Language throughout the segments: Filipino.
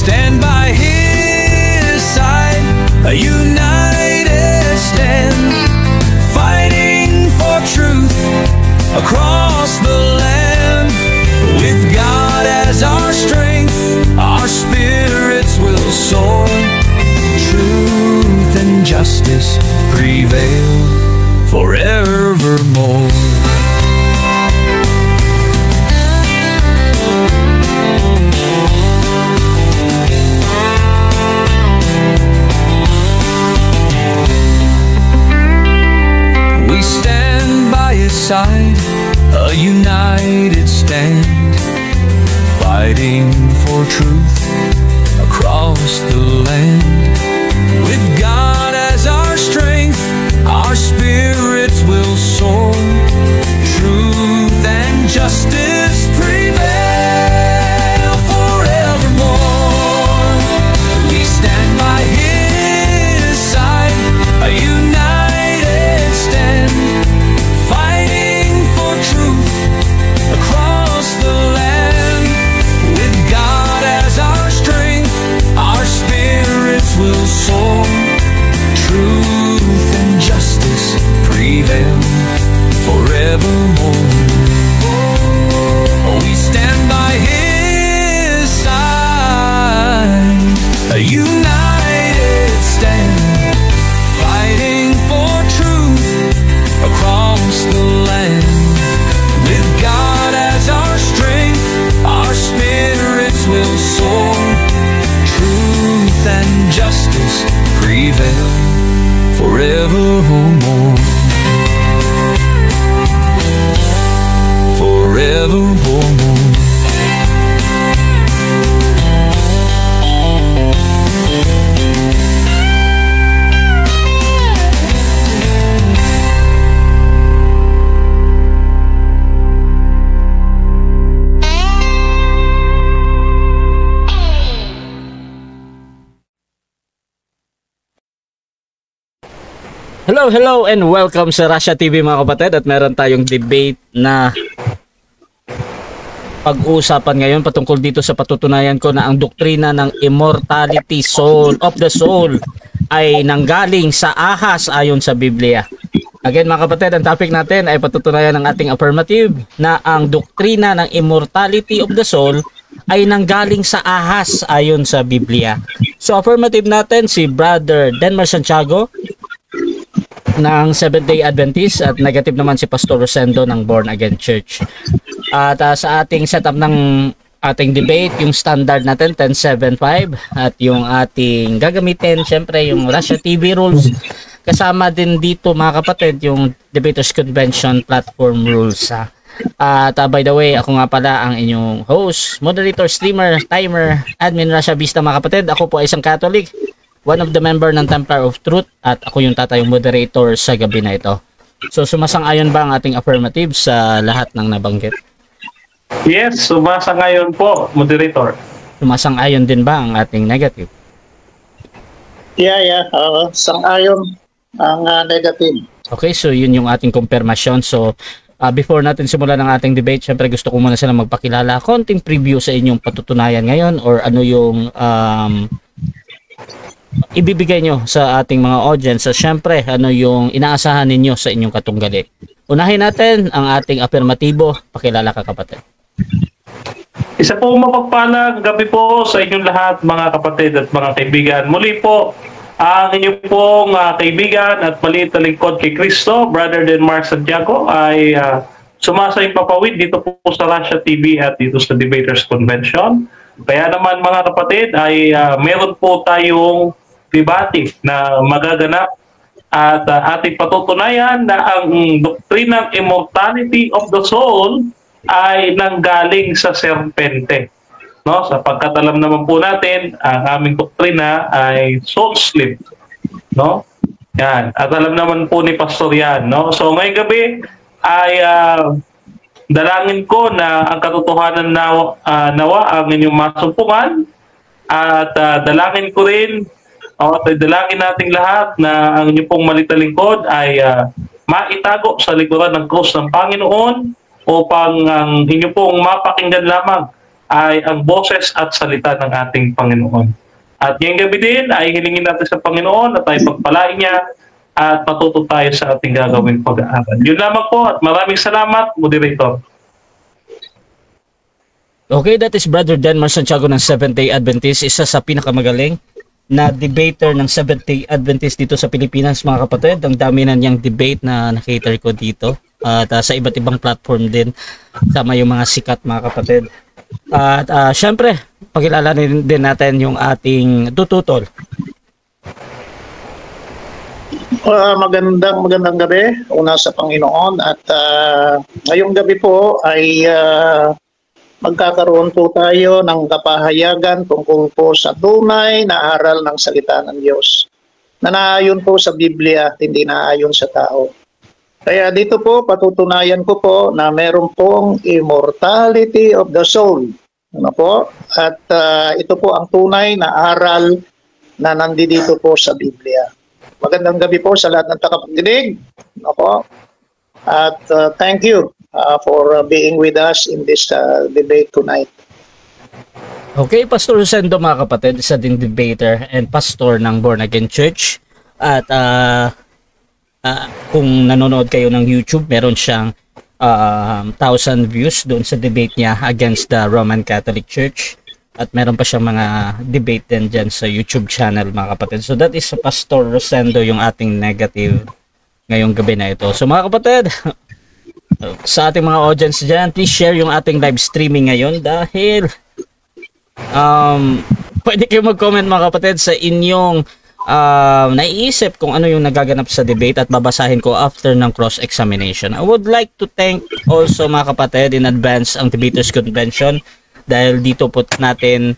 stand by His side, a united stand, fighting for truth across the land. With God as our strength, our spirits will soar. Truth and justice prevail forevermore. We stand by His side, a united stand, fighting for truth across the land. With God as our strength, our spirits will soar. Truth and justice prevail forevermore. We stand by His side, a united stand, fighting for truth across the land. With God as our strength, our spirits will soar. Truth and justice prevail forevermore. We stand by His side, a united stand, fighting for truth across the land. With God as our strength, our spirits will soar. Truth and justice prevail forevermore. Forevermore. Hello and welcome sa Russia TV mga kapatid, at meron tayong debate na pag-uusapan ngayon patungkol dito sa patutunayan ko na ang doktrina ng immortality of the soul ay nanggaling sa ahas ayon sa Biblia. Again mga kapatid, ang topic natin ay patutunayan ng ating affirmative na ang doktrina ng immortality of the soul ay nanggaling sa ahas ayon sa Biblia. So affirmative natin si Brother Denmar Santiago ng Seventh-day Adventist, at negative naman si Pastor Rosendo ng Born Again Church. At sa ating setup ng ating debate, yung standard natin 10.7.5, at yung ating gagamitin syempre yung Russia TV rules. Kasama din dito mga kapatid yung Debaters Convention platform rules. At by the way, ako nga pala ang inyong host, moderator, streamer, timer, admin Russia Vista mga kapatid. Ako po ay isang Catholic, one of the member ng Templar of Truth, at ako yung tatayong moderator sa gabi na ito. So sumasang-ayon ba ang ating affirmative sa lahat ng nabanggit? Yes, sumasang-ayon po, moderator. Sumasang-ayon din ba ang ating negative? Yeah. Sang-ayon ang negative. Okay, so yun yung ating confirmation. So before natin simulan ng ating debate, syempre gusto ko muna sila magpakilala. Konting preview sa inyong patutunayan ngayon, or ano yung ibibigay nyo sa ating mga audience. So syempre, ano yung inaasahan ninyo sa inyong katunggali. Unahin natin ang ating affirmatibo. Pakilala ka kapatid. Isa po mapagpalang gabi po sa inyong lahat mga kapatid at mga kaibigan. Muli po, ang inyong pong kaibigan at maliit na lingkod kay Kristo, Brother Denmar Santiago, ay sumasayang papawid dito po sa Russia TV at dito sa Debaters Convention. Kaya naman mga kapatid ay meron po tayong debate na magaganap, at ating patutunayan na ang doktrinang immortality of the soul ay nanggaling sa serpente. No? Sapagkat alam naman po natin, ang aming doktrina ay soul sleep. No? Yan. At alam naman po ni Pastor yan. No? So ngayong gabi ay dalangin ko na ang katotohanan nawa ang inyong masumpungan, at dalangin ko rin, dalangin nating lahat na ang inyong pong maliit na lingkod ay maitago sa likuran ng krus ng Panginoon, upang ang inyong pong mapakinggan lamang ay ang boses at salita ng ating Panginoon. At ngayong gabi din ay hilingin natin sa Panginoon na tayo pagpalain niya at matuto tayo sa ating gagawing pag-aaral. Yun lamang po at maraming salamat, Moderator. Okay, that is Brother Denmar Santiago ng Seventh-day Adventist, isa sa pinakamagaling na debater ng Seventh-day Adventist dito sa Pilipinas, mga kapatid. Ang dami na niyang debate na nakita ko dito at sa iba't ibang platform din, sama yung mga sikat, mga kapatid. At syempre, pakilalanin din natin yung ating tututol. Magandang gabi una sa Panginoon at ngayong gabi po ay magkakaroon po tayo ng kapahayagan tungkol po sa tunay na aral ng salita ng Diyos na naayon po sa Biblia, hindi naayon sa tao. Kaya dito po patutunayan ko po na meron pong immortality of the soul. Ano po? At ito po ang tunay na aral na nandito po sa Biblia. Magandang gabi po sa lahat ng tagapakinig. Ano po? At thank you for being with us in this debate tonight. Okay, Pastor Rosendo, mga kapatid, isa din debater and pastor ng Born Again Church. At kung nanonood kayo ng YouTube, meron siyang 1,000 views doon sa debate niya against the Roman Catholic Church. At meron pa siyang mga debate din dyan sa YouTube channel, mga kapatid. So that is Pastor Rosendo, yung ating negative ngayong gabi na ito. So mga kapatid, sa ating mga audience dyan, please share yung ating live streaming ngayon dahil pwede kayo mag-comment, mga kapatid, sa inyong naiisip kung ano yung nagaganap sa debate at babasahin ko after ng cross-examination. I would like to thank also, mga kapatid, in advance ang Debaters Convention dahil dito po natin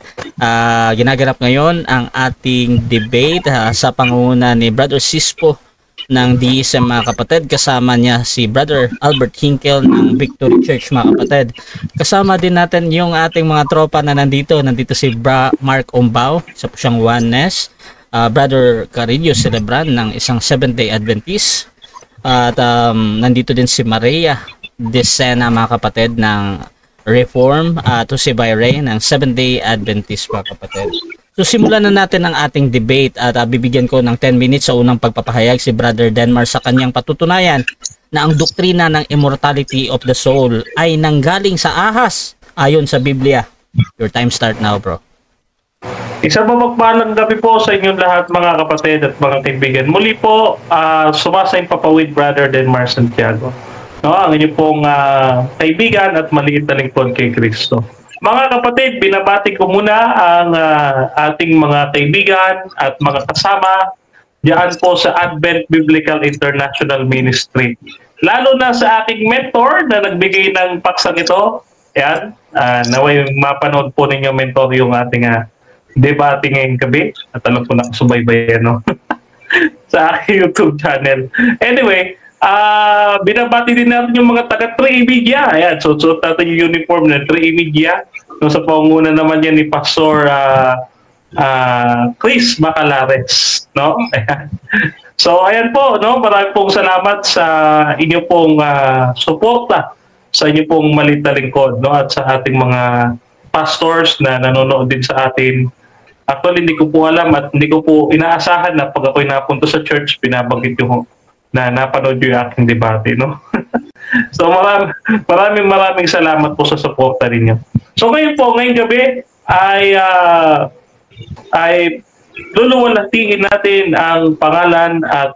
ginaganap ngayon ang ating debate sa pangunguna ni Brother Sispo ng DSM, mga kapatid. Kasama niya si Brother Albert Hinkel ng Victory Church, mga kapatid. Kasama din natin yung ating mga tropa na nandito si Mark Ombao, isa po siyang Oneness, Brother Carillo Celebran ng isang Seventh-day Adventist, at nandito din si Maria Decena, mga kapatid, ng Reform, to si Bayray ng Seventh-day Adventist, mga kapatid. So simulan na natin ang ating debate at bibigyan ko ng 10 minutes sa unang pagpapahayag si Brother Denmar sa kanyang patutunayan na ang doktrina ng immortality of the soul ay nanggaling sa ahas ayon sa Biblia. Your time start now, bro. Isang mapagpalang gabi po sa inyong lahat, mga kapatid at mga kaibigan. Muli po, sumasayang papawid Brother Denmar Santiago. No, ang inyong pong kaibigan at maliit na lingkod kay Kristo. Mga kapatid, binabati ko muna ang ating mga kaibigan at mga kasama diyan po sa Advent Biblical International Ministry. Lalo na sa aking mentor na nagbigay ng paksang ito. Yan, naway mapanood po ninyo, mentor, yung ating debate ngayong gabi. At alam ko nakasubaybayan, no? sa aking YouTube channel. Anyway, binabati din natin yung mga taga 3 Media. Ayan, suot natin yung uniform ng 3 Media. No, sa pangunguna naman yan ni Pastor Chris Macalares, no? Ayan. So ayan po, no, maraming pong salamat sa inyo pong suporta sa inyo pong maliit na lingkod, no, at sa ating mga pastors na nanonood din sa atin. Actually, hindi ko po alam at hindi ko po inaasahan na pag ako'y napunta sa church, binabanggit yung na napanood yung aking debate, no? So maraming salamat po sa suporta ninyo. So ngayong gabi ay luluwalhatiin natin ang pangalan at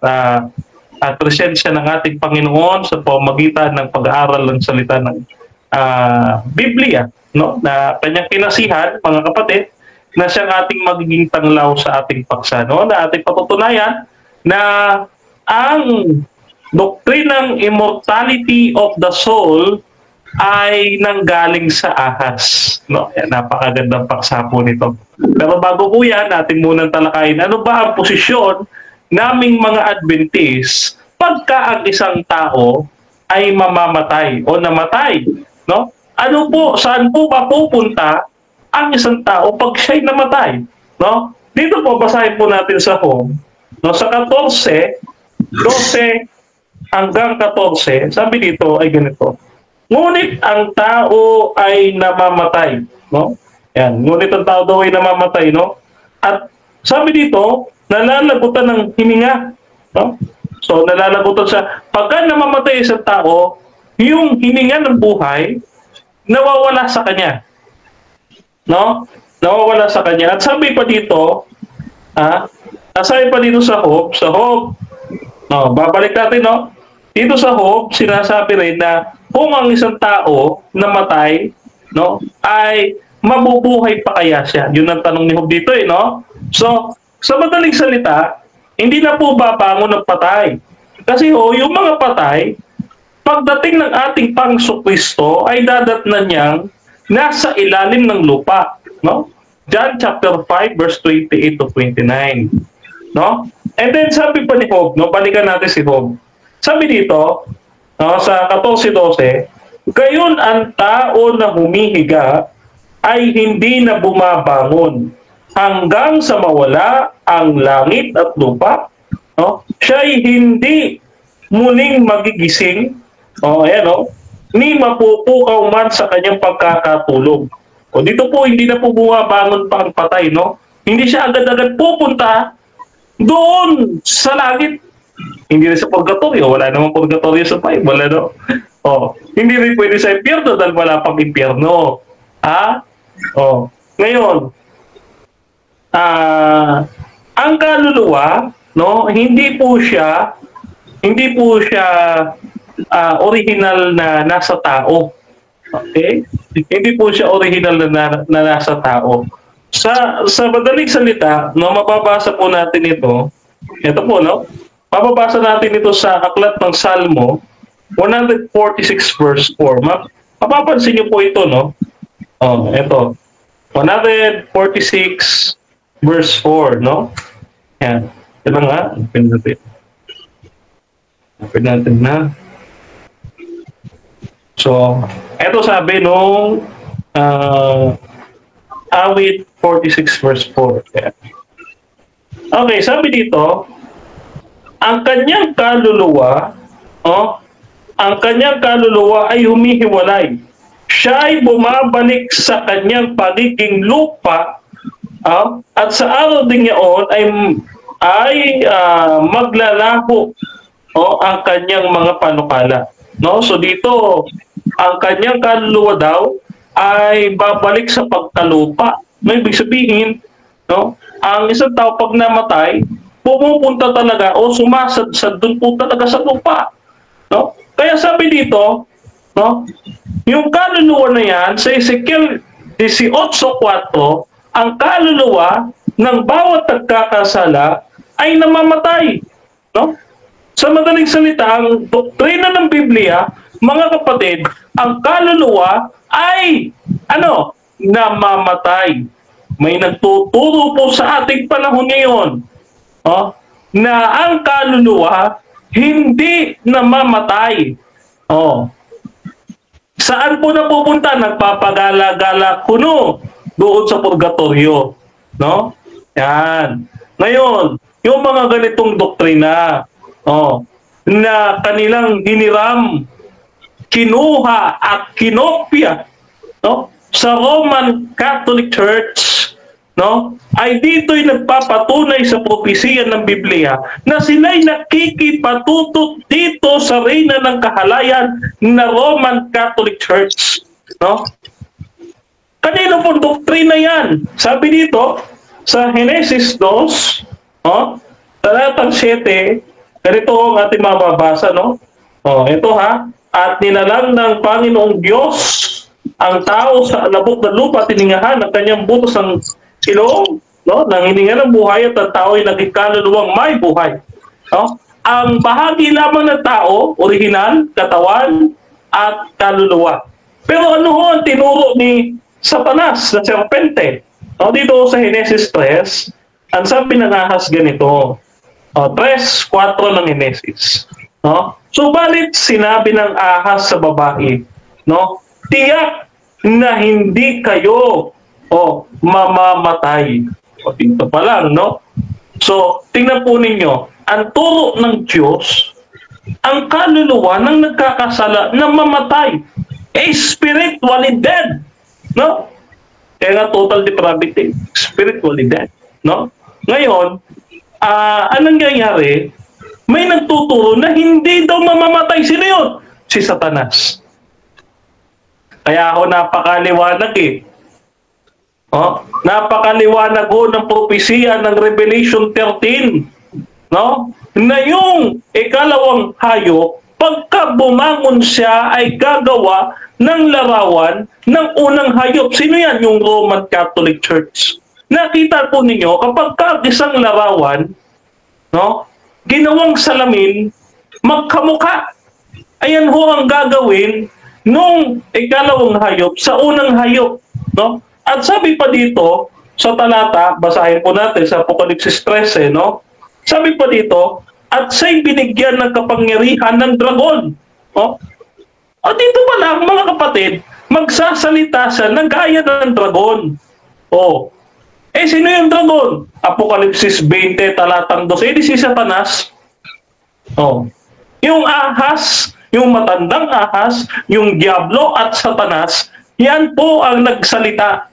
presensya ng ating Panginoon sa pamamagitan ng pag-aaral ng salita ng Biblia, no? Na kanyang kinasihan, mga kapatid, na siyang ating magiging tanglaw sa ating paksa, no? Na ating patutunayan na ang doktrinang immortality of the soul ay nanggaling sa ahas, no? Napakagandang paksa po nito. Pero bago po yan, natin munang talakayin ano ba ang posisyon naming mga Adventist pagka ang isang tao ay mamamatay o namatay, no? Ano po, saan po ba pupunta ang isang tao pag siya'y namatay, no? Dito po basahin po natin sa home, no, sa 14, 12 hanggang 14, sabi dito ay ganito. ngunit ang tao ay namamatay, no? Yan, ngunit ang tao daw ay namamatay, no? At sabi dito, nalalagutan ng hininga, no? So nalalagutan siya. Pagka namamatay isang tao, yung hininga ng buhay nawawala sa kanya, no? Nawawala sa kanya. At sabi pa dito, sabi pa dito sa Job, no, babalik natin, no? Dito sa Job, sinasabi rin na kung ang isang tao namatay, no, ay mabubuhay pa kaya siya? Yun ang tanong ni Job dito, no? So, sa madaling salita, hindi na po babangon ng patay. Kasi yung mga patay, pagdating ng ating Panginoong Kristo, ay dadatnan niyang nasa ilalim ng lupa, no? John chapter 5 verse 28 to 29, no? And then sabi pa ni Job, no, balikan natin si Job. Sabi dito, no, sa 14:12, gayon ang tao na humihiga ay hindi na bumabangon hanggang sa mawala ang langit at lupa, no? Siya'y hindi muling magigising, ayan, no, ni mapupukaw man sa kanyang pagkakatulog. O dito po, hindi na po bumabangon pa ang patay, no? Hindi siya agad-agad pupunta doon sa langit. Hindi rin sa purgatorio, wala namang purgatorio sa Bible, ano? Hindi rin pwede sa impyerno dahil wala pang impyerno. Ngayon, ang kaluluwa, no, hindi po siya original na nasa tao. Okay? Hindi po siya original na nasa tao. Sa madaling salita, no, mababasa po natin ito. Ito po, no? Mababasa natin ito sa aklat ng Salmo 146 verse 4. Mapapansin niyo po ito, no? Ito. 146 verse 4, no? Yan. Ito nga. Open natin na. So, ito sabi nung awit 46 verse 4. Yan. Okay, sabi dito, ang kanyang kaluluwa ay humihiwalay. Siya ay bumabalik sa kanyang pagiging lupa, at sa araw din niyaon ay maglalaho ang kanyang mga panukala. No? So dito, ang kanyang kaluluwa daw ay babalik sa pagkalupa. May ibig sabihin, no? Ang isang tao pag namatay, pumupunta talaga o sumasadsad doon po talaga sa lupa, no? Kaya sabi dito, no, yung kaluluwa na yan sa Ezekiel 18:4, ang kaluluwa ng bawat nagkakasala ay namamatay, no? Sa madaling salita, ang doktrina ng Biblia, mga kapatid, ang kaluluwa ay namamatay. May nagtuturo po sa ating panahon ngayon, na ang kaluluwa hindi namamatay. Saan po napupunta? Nagpapagala-gala kuno doon sa purgatorio, no? Yan. Ngayon, yung mga ganitong doktrina, na kanilang hiniram, kinuha at kinopya, no, sa Roman Catholic Church, no, ay dito'y nagpapatunay sa propesiya ng Biblia na sila'y nakikipatutok dito sa reyna ng kahalayan na Roman Catholic Church, no? Kanino pong doktrina yan? Sabi dito sa Genesis 2, talatang 7, ganito ang ating mababasa, no? Ito at nilalang ng Panginoong Diyos ang tao sa alabok ng lupa, tiningahan ng kanyang butos ng ilong, no, nang hininga ng buhay, at ang tao ay naging kaluluwang may buhay, no? Ang bahagi lamang ng tao, original, katawan at kaluluwa. Pero ano ho ang tinuro ni Satanas na serpente? Dito sa Genesis 3, ang sabi ng ahas ganito, 3:4 ng Genesis, no? Subalit sinabi ng ahas sa babae, no, tiyak na hindi kayo mamamatay. Dito pa lang, no? So, tingnan po ninyo, ang turo ng Diyos, ang kaluluwa ng nagkakasala na mamatay. spiritually dead. No? Kaya nga total depravity, spiritually dead. No? Ngayon, anong nangyayari? May nagtuturo na hindi daw mamamatay. Sino yun? Si Satanas. Kaya ako napakaliwanag napakaliwanag ng propesya ng Revelation 13. No? Na yung ikalawang hayop, pagka bumangon siya ay gagawa ng larawan ng unang hayop. Sino yan? Yung Roman Catholic Church. Nakita po ninyo, kapag isang larawan, no, ginawang salamin, magkamukha. Ayan ho ang gagawin nung ikalawang hayop sa unang hayop. No? At sabi pa dito, sa talata, basahin po natin sa Apokalipsis 13, no? Sabi pa dito, at siya'y binigyan ng kapangyarihan ng dragon. No? At dito pa lang, mga kapatid, magsasalita siya ng gaya ng dragon. Sino yung dragon? Apokalipsis 20, talatang 12. Si Satanas. Yung ahas, yung matandang ahas, yung Diablo at Satanas, yan po ang nagsalita.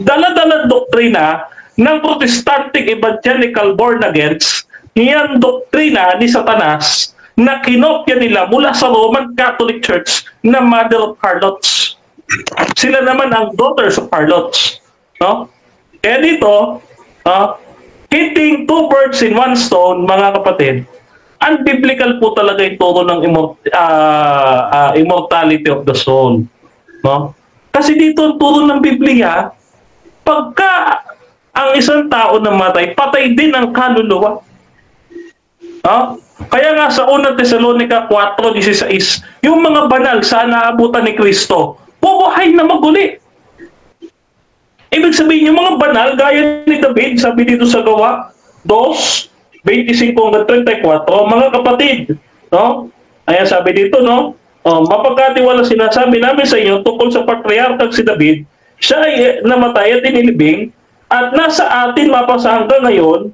Dala-dala doktrina ng Protestantic Evangelical Born Against, yan doktrina ni Satanas na kinopya nila mula sa Roman Catholic Church na Mother of Harlots. Sila naman ang daughters of harlots. No? Kaya dito, hitting two birds in one stone, mga kapatid, unbiblical po talaga yung turo ng immortality of the soul. No? Kasi dito ang turo ng Biblia, pagka ang isang tao namatay, patay din ang kaluluwa. Kaya nga sa 1 Thessalonica 4:16, yung mga banal sa naabutan ni Kristo, bubuhay na maguli. Ibig sabihin, yung mga banal, gaya ni David, sabi dito sa Gawa 2:25-34, mga kapatid, no? Ayan sabi dito, no? Mapagkatiwala sinasabi namin sa inyo tungkol sa patriarkang si David, siya ay namatay at inilibing, at nasa atin mapasa hanggang ngayon,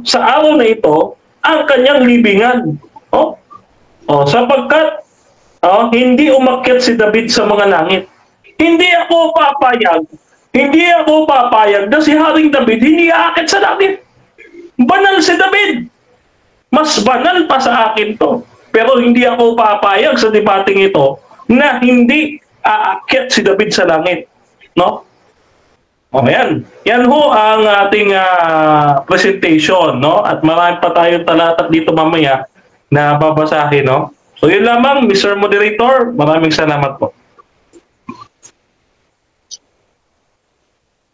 sa araw na ito, ang kanyang libingan. Sapagkat hindi umakyat si David sa mga langit. Hindi ako papayag na si Haring David hindi aakyat sa langit. Banal si David. Mas banal pa sa akin to. Pero hindi ako papayag sa debating ito na hindi aakyat si David sa langit. No? Yan. Yan ho ang ating presentation, no? At marami pa tayong talata dito mamaya na babasahin, no? So yun lamang, Mr. Moderator, maraming salamat po.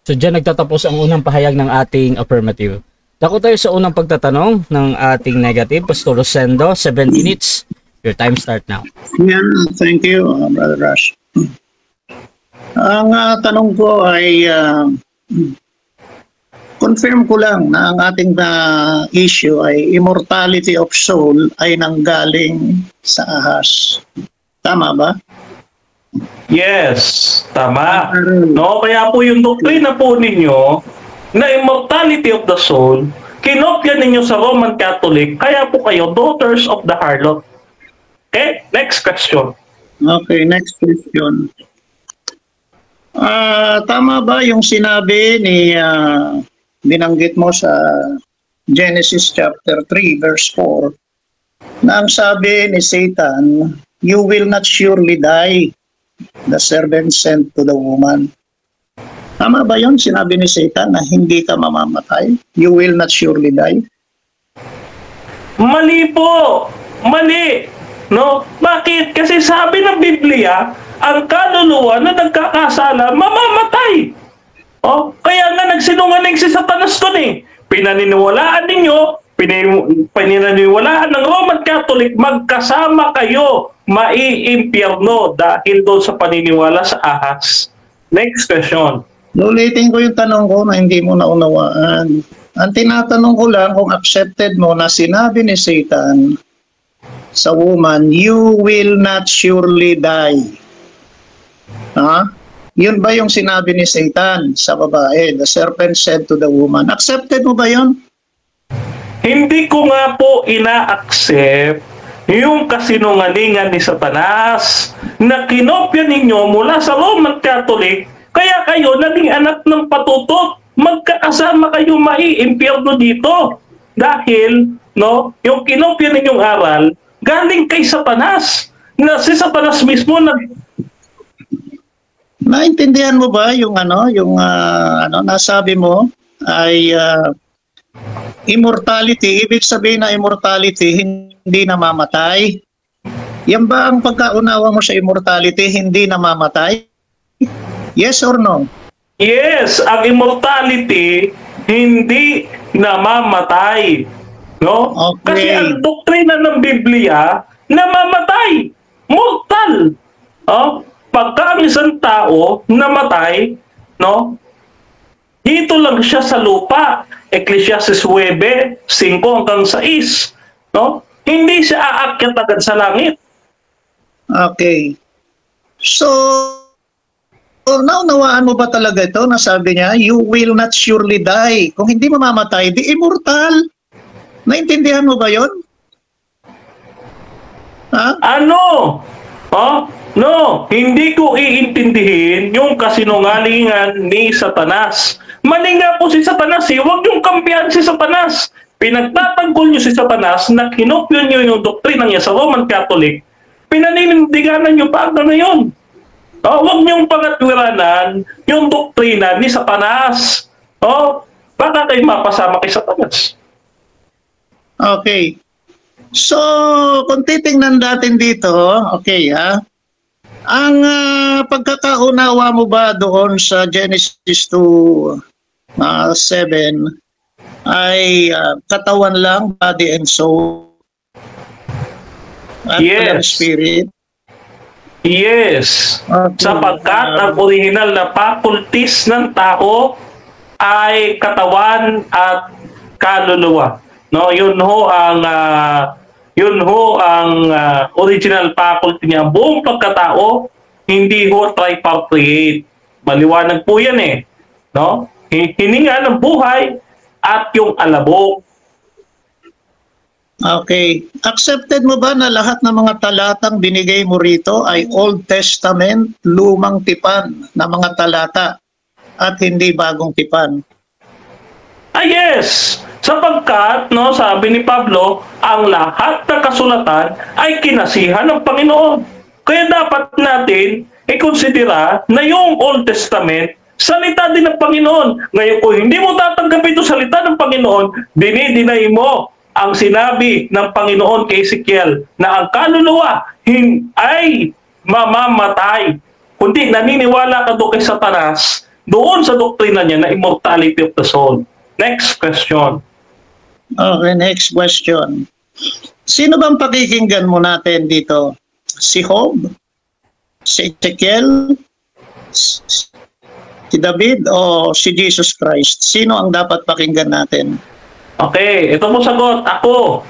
So dyan nagtatapos ang unang pahayag ng ating affirmative. Dako tayo sa unang pagtatanong ng ating negative. Pastor Rosendo, 7 minutes. Your time start now. Yeah, thank you, Brother Rush. Ang tanong ko ay confirm ko lang na ang ating issue ay immortality of soul ay nanggaling sa ahas. Tama ba? Yes, tama. No, kaya po yung doktrina po ninyo na immortality of the soul, kinopya ninyo sa Roman Catholic, kaya po kayo daughters of the harlot. Okay, next question. Okay, next question. Tama ba yung sinabi ni binanggit mo sa Genesis chapter 3 verse 4 na ang sabi ni Satan, you will not surely die, the serpent sent to the woman. Tama ba yun? Sinabi ni Satan na hindi ka mamamatay? You will not surely die? Mali po! Mali! No? Bakit? Kasi sabi ng Biblia, ang kaluluwa na nagkakasala, mamamatay! Kaya nga nagsinungaling si Satanas doon eh. Pinaniniwalaan ninyo, pinaniniwalaan ng Roman Catholic, magkasama kayo maiimpyerno dahil doon sa paniniwala sa ahas. Next question. Ulitin ko yung tanong ko na hindi mo naunawaan. Ang tinatanong ko lang kung accepted mo na sinabi ni Satan sa woman, you will not surely die. Yun ba yung sinabi ni Satan sa babae? The serpent said to the woman. Accepted mo ba yun? Hindi ko nga po ina-accept yung kasinungalingan ni Satanas na kinopya ninyo mula sa Roman Catholic, kaya kayo naging anak ng patutot. Magkakasama kayo maiimpyerno dito. Dahil, no, yung kinopya ninyong aral, galing kay Satanas. Na si Satanas mismo Naintindihan mo ba yung nasabi mo ay immortality, ibig sabihin na immortality hindi namamatay? Yan ba ang pagkaunawa mo sa immortality, hindi namamatay? Yes or no? Yes, ang immortality hindi namamatay. No? Okay. Kasi ang doktrina ng Biblia, namamatay. Mortal. Oh? Pagka ang isang tao namatay, no? Dito lang siya sa lupa. Ecclesiastes 9, 5 hanggang 6. No? Hindi siya aakyat agad sa langit. Okay. So, naunawaan mo ba talaga ito? Nasabi niya, you will not surely die. Kung hindi mamamatay, di immortal. Naintindihan mo ba yon? Ha? Ano? Oh? No, hindi ko iintindihin yung kasinungalingan ni Satanas. Mali nga po si Satanas eh. Huwag yung kampihan si Satanas. Pinagtatanggol niyo si Satanas na kinopyo niyo yung doktrina niya sa Roman Catholic. Pinaninindiganan niyo pa hanggang ngayon. Oh, huwag niyong pangatwiranan yung doktrina ni Satanas. Oh, baka kayo mapasama kay Satanas. Okay. So, kung titingnan natin dito, okay ang pagkakaunawa mo ba doon sa Genesis 2, 7 ay katawan lang, body and soul? At yes. Spirit? Yes. Okay. Sapagkat ang original na faculties ng tao ay katawan at kaluluwa. No, yun ho ang original faculty niya. Buong pagkatao, hindi ho tripartite. Maliwanag po yan eh. No? Hininga ng buhay at yung alabok. Okay. Accepted mo ba na lahat ng mga talatang binigay mo rito ay Old Testament, lumang tipan na mga talata at hindi bagong tipan? Yes! Sapagkat, no, sabi ni Pablo, ang lahat ng kasulatan ay kinasihan ng Panginoon. Kaya dapat natin i-considera na yung Old Testament, salita din ng Panginoon. Ngayon kung hindi mo tatanggap ito salita ng Panginoon, dinidinay mo ang sinabi ng Panginoon kay Ezekiel na ang kaluluwa ay mamamatay. Kundi naniniwala ka doon kay Satanas, doon sa doktrina niya na immortality of the soul. Next question. Okay, next question. Sino bang pakikinggan mo natin dito? Si Job? Si Ezekiel? Si David? O si Jesus Christ? Sino ang dapat pakinggan natin? Okay, ito mo sagot. Ako.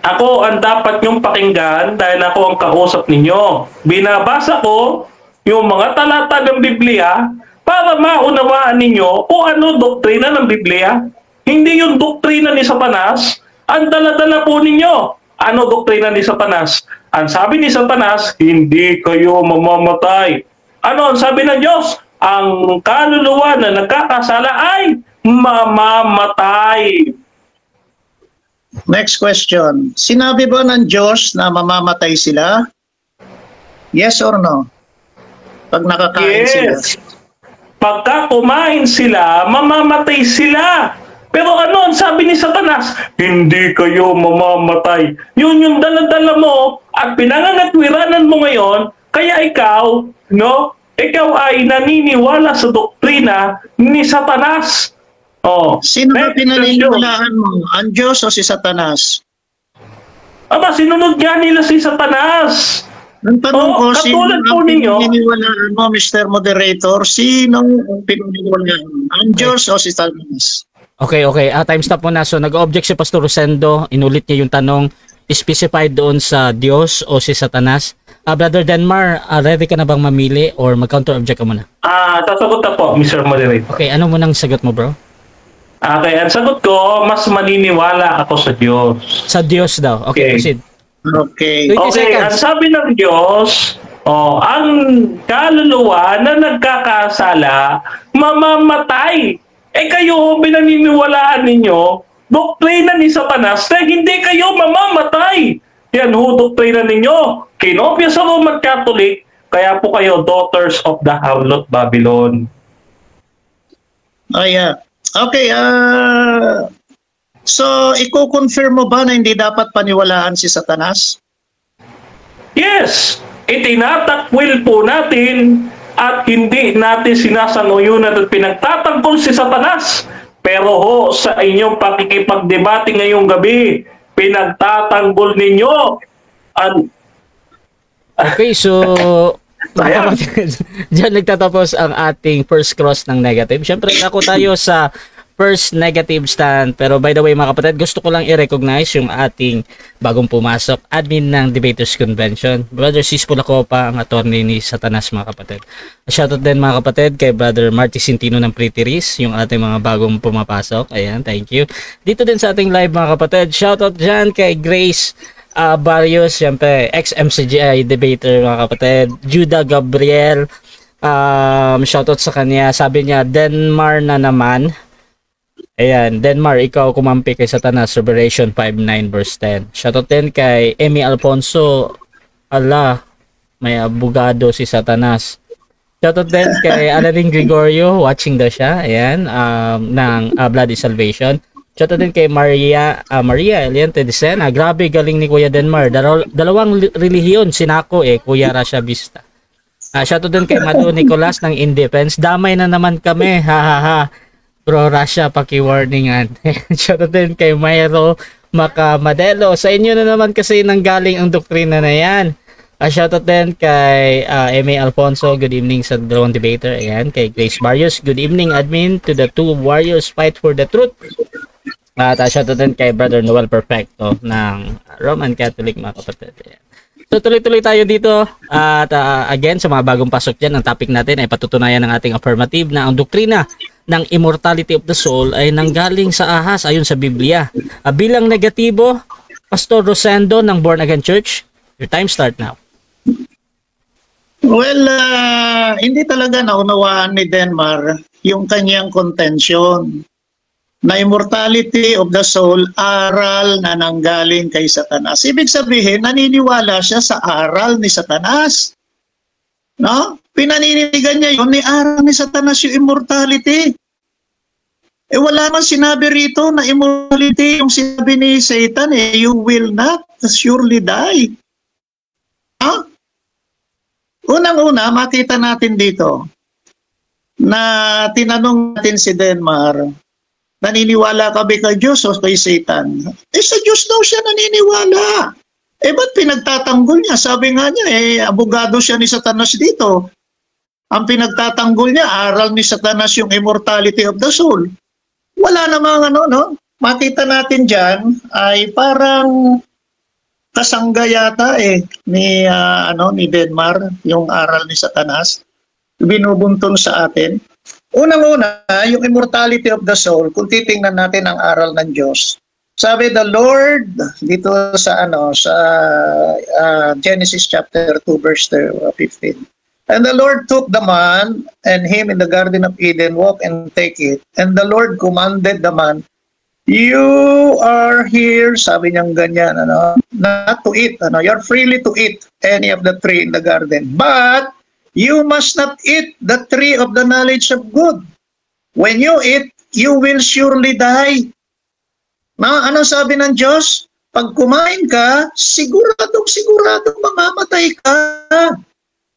Ako ang dapat niyong pakinggan dahil ako ang kausap ninyo. Binabasa ko yung mga talata ng Biblia para maunawaan ninyo kung ano doktrina ng Biblia. Hindi yung doktrina ni Satanas ang dala-dala po ninyo. Ano doktrina ni Satanas? Ang sabi ni Satanas, hindi kayo mamamatay. Ano ang sabi ng Diyos? Ang kaluluwa na nagkakasala ay mamamatay. Next question. Sinabi ba ng Diyos na mamamatay sila? Yes or no? Pag nakakain sila. Pagka kumain sila, mamamatay sila. Pero ano ang sabi ni Satanas? Hindi kayo mamamatay. Yun yung dala-dala mo at pinangangatwiranan mo ngayon, kaya ikaw, no? Ikaw ay naniniwala sa doktrina ni Satanas. Oh, sino ba pinaniniwalaan mo? Ang Diyos o si Satanas? Aba, sinunod nga nila si Satanas. Ang tanong ko, sino katulad po ang ninyo, pinaniniwalaan mo, Mr. Moderator? Sino ang pinaniniwalaan mo? Ang Diyos o si Satanas? Okay. Time stop muna. So, nag-object si Pastor Rosendo. Inulit niya yung tanong, specified doon sa Diyos o si Satanas. Brother Denmar, ready ka na bang mamili or mag-counter-object ka muna? Sasagot na po, Mr. Moderator. Okay, ano mo nang sagot mo, bro? Okay, ang sagot ko, mas maniniwala ako sa Diyos. Sa Diyos daw. Okay, proceed. Okay. 20 Okay, ang seconds. sabi ng Diyos, ang kaluluwa na nagkakasala, mamamatay. Kayo, pinaniniwalaan ninyo, doktrina ni Satanas na hindi kayo mamamatay. Yan ho, doktrina ninyo. Kinopya sa Roman Catholic, kaya po kayo daughters of the harlot Babylon. Oh, yeah. Okay, so iko-confirm mo ba na hindi dapat paniwalaan si Satanas? Yes, itinatakwil po natin at hindi natin sinasanuyunan at pinagtatanggol si Satanas. Pero ho, sa inyong pakikipagdebate ngayong gabi, pinagtatanggol ninyo. Okay, so Ayan. diyan nagtatapos ang ating first cross ng negative. Siyempre, ako tayo sa first negative stand. Pero by the way, mga kapatid, gusto ko lang i-recognize yung ating bagong pumasok, admin ng Debaters Convention, Brother Sis Pulacopa, ang attorney ni Satanas, mga kapatid. Shoutout din, mga kapatid, kay Brother Marty Centino ng Pretty Riz, yung ating mga bagong pumapasok. Ayan, thank you. Dito din sa ating live, mga kapatid, shoutout dyan kay Grace Barrios, siyempre, ex-MCGI debater, mga kapatid. Judah Gabriel, shoutout sa kanya. Sabi niya, Denmar na naman. Ayan, Denmar, ikaw kumampi kay Satanas, Revelation 5:9 verse 10. Shoutout din kay Emmy Alfonso. Ala, may abogado si Satanas. Shoutout din kay Alarin Gregorio, watching daw siya. Ayan, ng Bloody Salvation. Shoutout din kay Maria Eliente de Sena. Grabe, galing ni Kuya Denmar. Dalawang relihiyon, sinako Kuya Rasha Vista. Shoutout din kay Madu Nicolas ng Independence. Damay na naman kami, ha. Bro Russia, paki-warningan. Shoutout din kay Mayro Macamadelo. Sa inyo na naman kasi nanggaling ang doktrina na yan. Shoutout din kay M.A. Alfonso. Good evening sa dalawang debater. Ayan, kay Grace Barrios. Good evening, admin, to the two warriors fight for the truth. At shoutout din kay Brother Noel Perfecto ng Roman Catholic, mga kapatid. Ayan. So tuloy-tuloy tayo dito at again sa mga bagong pasok dyan, ang topic natin ay patutunayan ng ating affirmative na ang doktrina ng immortality of the soul ay nanggaling sa ahas ayon sa Biblia. Bilang negatibo, Pastor Rosendo ng Born Again Church, your time start now. Well, hindi talaga naunawaan ni Denmar yung kanyang contention na immortality of the soul, aral na nanggaling kay Satanas. Ibig sabihin, naniniwala siya sa aral ni Satanas. No? Pinaninigan niya yun, ni aral ni Satanas yung immortality. Wala man sinabi rito na immortality, yung sinabi ni Satan, you will not surely die. No? Unang-una, makita natin dito na tinanong natin si Denmar, naniniwala ka ba kay Diyos o kay Satan? Sa Diyos daw siya naniniwala. Ba't pinagtatanggol niya? Sabi nga niya, abogado siya ni Satanas dito. Ang pinagtatanggol niya, aral ni Satanas yung immortality of the soul. Wala namang no? Makita natin dyan ay parang kasangga yata ni Denmar, yung aral ni Satanas. Binubuntun sa atin. Unang-una, yung immortality of the soul, kung titingnan natin ang aral ng Diyos. Sabi the Lord dito sa Genesis chapter 2 verse 15. And the Lord took the man and him in the garden of Eden, walk and take it. And the Lord commanded the man, you are here, sabi niyang ganyan, not to eat, you're freely to eat any of the tree in the garden. But you must not eat the tree of the knowledge of good. When you eat, you will surely die. Anong sabi ng Diyos? Pag kumain ka, siguradong mamamatay ka.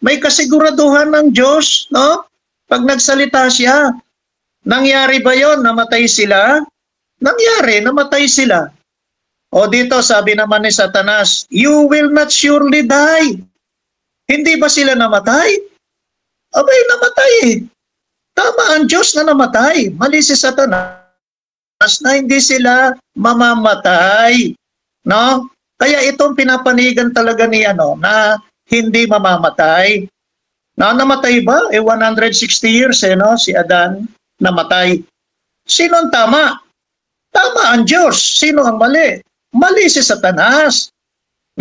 May kasiguraduhan ng Diyos, no? Pag nagsalita siya, nangyari ba yon? Namatay sila? Nangyari, namatay sila. O dito, sabi naman ni Satanas, you will not surely die. Hindi ba sila namatay? Abay, namatay Tama ang Diyos na namatay. Mali si Satanas na hindi sila mamamatay. No? Kaya itong pinapanigan talaga ni na hindi mamamatay. Namatay ba? 160 years si Adan namatay. Sino ang tama? Tama ang Diyos. Sino ang mali? Mali si Satanas.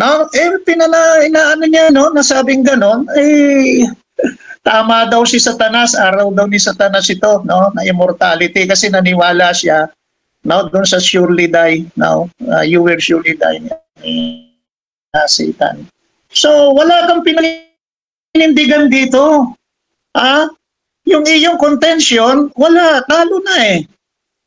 No? Inaano niya, no? Nasabing ganon, tama daw si Satanas, araw daw ni Satanas ito, no? Na immortality kasi naniwala siya, no? Doon sa surely die, no? You will surely die, Satan. So, wala kang pinanindigan dito. Yung iyong contention, wala, talo na eh.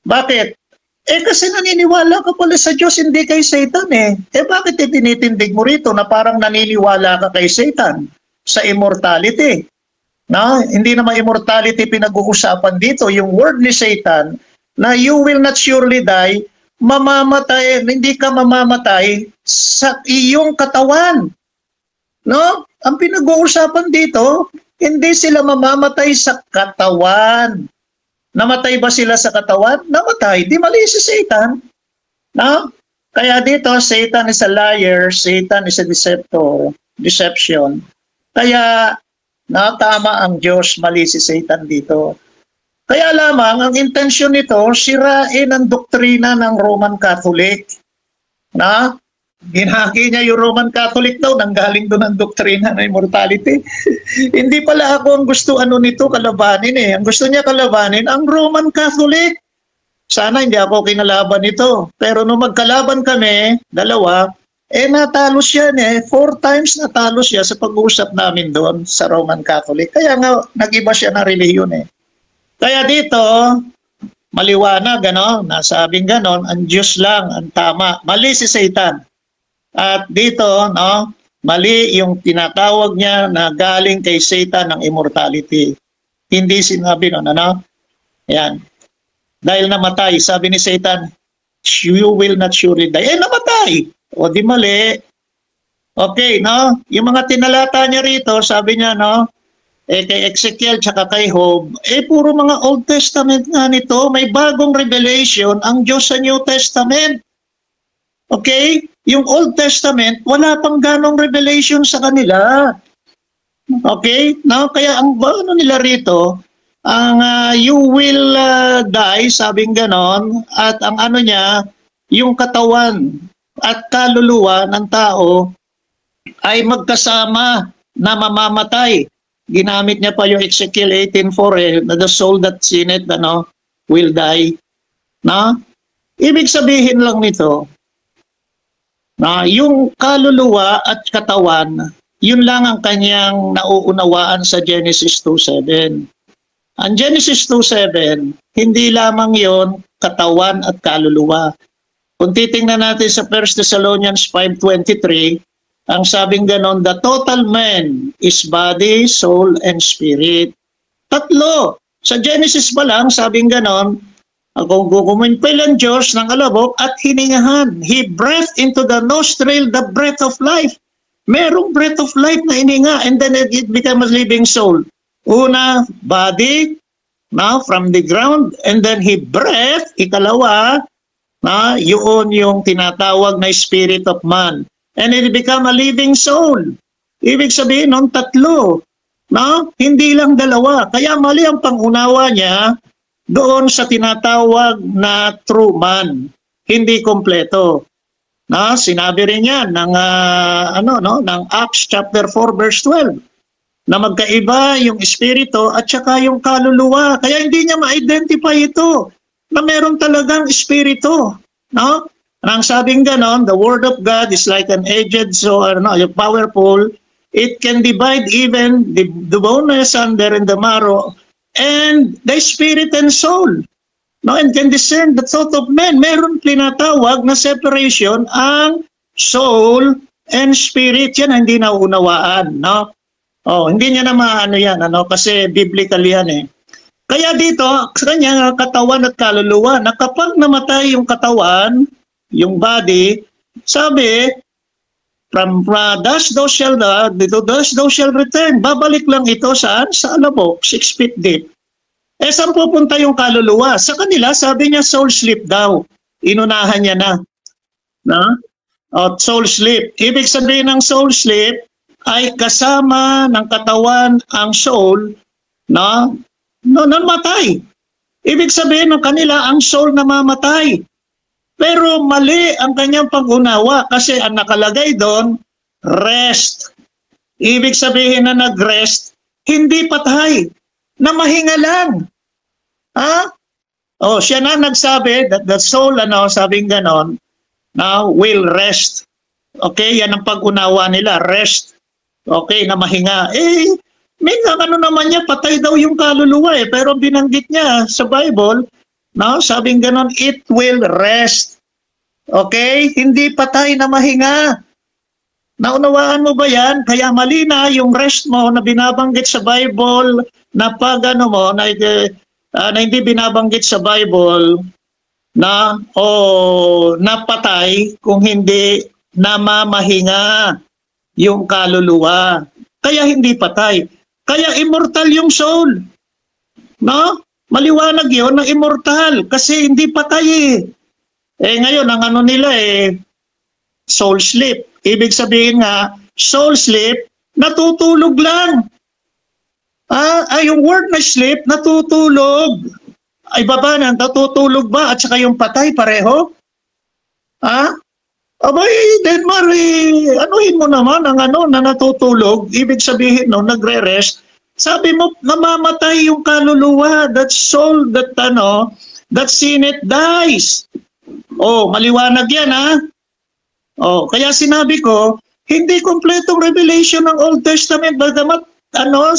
Bakit? Kasi naniniwala ka pala sa Diyos, hindi kay Satan eh. Bakit tinitindig mo rito na parang naniniwala ka kay Satan sa immortality? No? Hindi naman immortality pinag-uusapan dito. Yung word ni Satan na you will not surely die, mamamatay, hindi ka mamamatay sa iyong katawan. No? Ang pinag-uusapan dito, hindi sila mamamatay sa katawan. Namatay ba sila sa katawan? Namatay. Di mali si Satan. No? Kaya dito, Satan is a liar, Satan is a deceptor, deception. Kaya, tama ang Diyos, mali si Satan dito. Kaya lamang, ang intensyon nito, sirain ang doktrina ng Roman Catholic. Na? Ginhaki niya yung Roman Catholic daw, nanggaling doon ang doktrina ng immortality. Hindi pala ako ang gusto nito kalabanin eh. Ang gusto niya kalabanin, ang Roman Catholic. Sana hindi ako kinalaban nito. Pero nung magkalaban kami, dalawa, natalo siya 4 times natalo siya sa pag-uusap namin doon sa Roman Catholic. Kaya nga, nag-iba siya ng relihiyon eh. Kaya dito, maliwanag, nasabing ganon, ang Diyos lang ang tama. Mali si Satan. At dito, mali yung tinatawag niya na galing kay Satan ng immortality. Hindi sinabi Yan. Dahil namatay, sabi ni Satan, you will not surely die. Namatay. O di mali. Okay, yung mga tinalata niya rito, sabi niya, kay Ezekiel tsaka kay Job, puro mga Old Testament nga nito, may bagong revelation ang Diyos sa New Testament. Okay? Yung Old Testament, wala pang ganong revelation sa kanila. Okay? Kaya ang nila rito, ang you will die, sabing ganon, at ang niya, yung katawan at kaluluwa ng tao ay magkasama na mamamatay. Ginamit niya pa yung Ezekiel 18:4 na the soul that sinneth will die. Ibig sabihin lang nito, yung kaluluwa at katawan, yun lang ang kanyang nauunawaan sa Genesis 2:7. Ang Genesis 2:7, hindi lamang yon katawan at kaluluwa. Kung titingnan natin sa 1 Thessalonians 5:23, ang sabing ganon, the total man is body, soul, and spirit. Tatlo. Sa Genesis pa lang, sabing ganon, kung kukumpil ang Diyos ng alabok at hiningahan. He breathed into the nostril the breath of life. Merong breath of life na hininga and then it becomes a living soul. Una, body, from the ground, and then he breathed, ikalawa, yun yung tinatawag na spirit of man. And it become a living soul. Ibig sabihin nun, tatlo. Hindi lang dalawa. Kaya mali ang pangunawa niya doon sa tinatawag na true man, hindi kompleto. Sinabi rin yan ng ng Acts chapter 4 verse 12 na magkaiba yung espiritu at saka yung kaluluwa. Kaya hindi niya ma-identify ito na meron talagang espiritu. Ang sabing ganon, the word of God is like an edged sword, powerful. It can divide even the bone asunder and the marrow and the spirit and soul. And can discern the thought of men. Meron tinatawag na separation ang soul and spirit. Yan hindi naunawaan. Hindi niya na maano yan. Kasi biblical yan eh. Kaya dito, sa kanya katawan at kaluluwa, na kapag namatay yung katawan, yung body, sabi, from dust thou shall return. Babalik lang ito saan? Sa alabok, 6 feet deep. Saan pupunta yung kaluluwa? Sa kanila, sabi niya, soul sleep daw. Inunahan niya na. Soul sleep. Ibig sabihin ng soul sleep ay kasama ng katawan ang soul namatay. Ibig sabihin ng kanila, ang soul namamatay. Pero mali ang kanyang pag-unawa kasi ang nakalagay doon, rest. Ibig sabihin na nag-rest, hindi patay, na mahinga lang. Ha? Oh, siya na nagsabi that the soul, sabing ganon, now will rest. Okay, yan ang pag-unawa nila, rest. Okay, na mahinga. Minsan naman niya, patay daw yung kaluluwa pero binanggit niya sa Bible, sabing ganon, it will rest. Okay, hindi patay na mahinga. Naunawaan mo ba yan? Kaya mali na yung rest mo na binabanggit sa Bible na pag na hindi binabanggit sa Bible na napatay kung hindi namamahinga yung kaluluwa. Kaya hindi patay. Kaya immortal yung soul. No? Maliwanag yun na immortal kasi hindi patay ngayon ang nila soul sleep. Ibig sabihin nga, soul sleep, natutulog lang. Yung word na sleep, natutulog. Ay baba na, natutulog ba? At saka yung patay, pareho? Abay, Denmar, anuhin mo naman ang na natutulog. Ibig sabihin, nagre-rest. Sabi mo, namamatay yung kaluluwa. That soul, that sinneth dies. Maliwanag yan, kaya sinabi ko, hindi kompletong revelation ng Old Testament. Bagamat,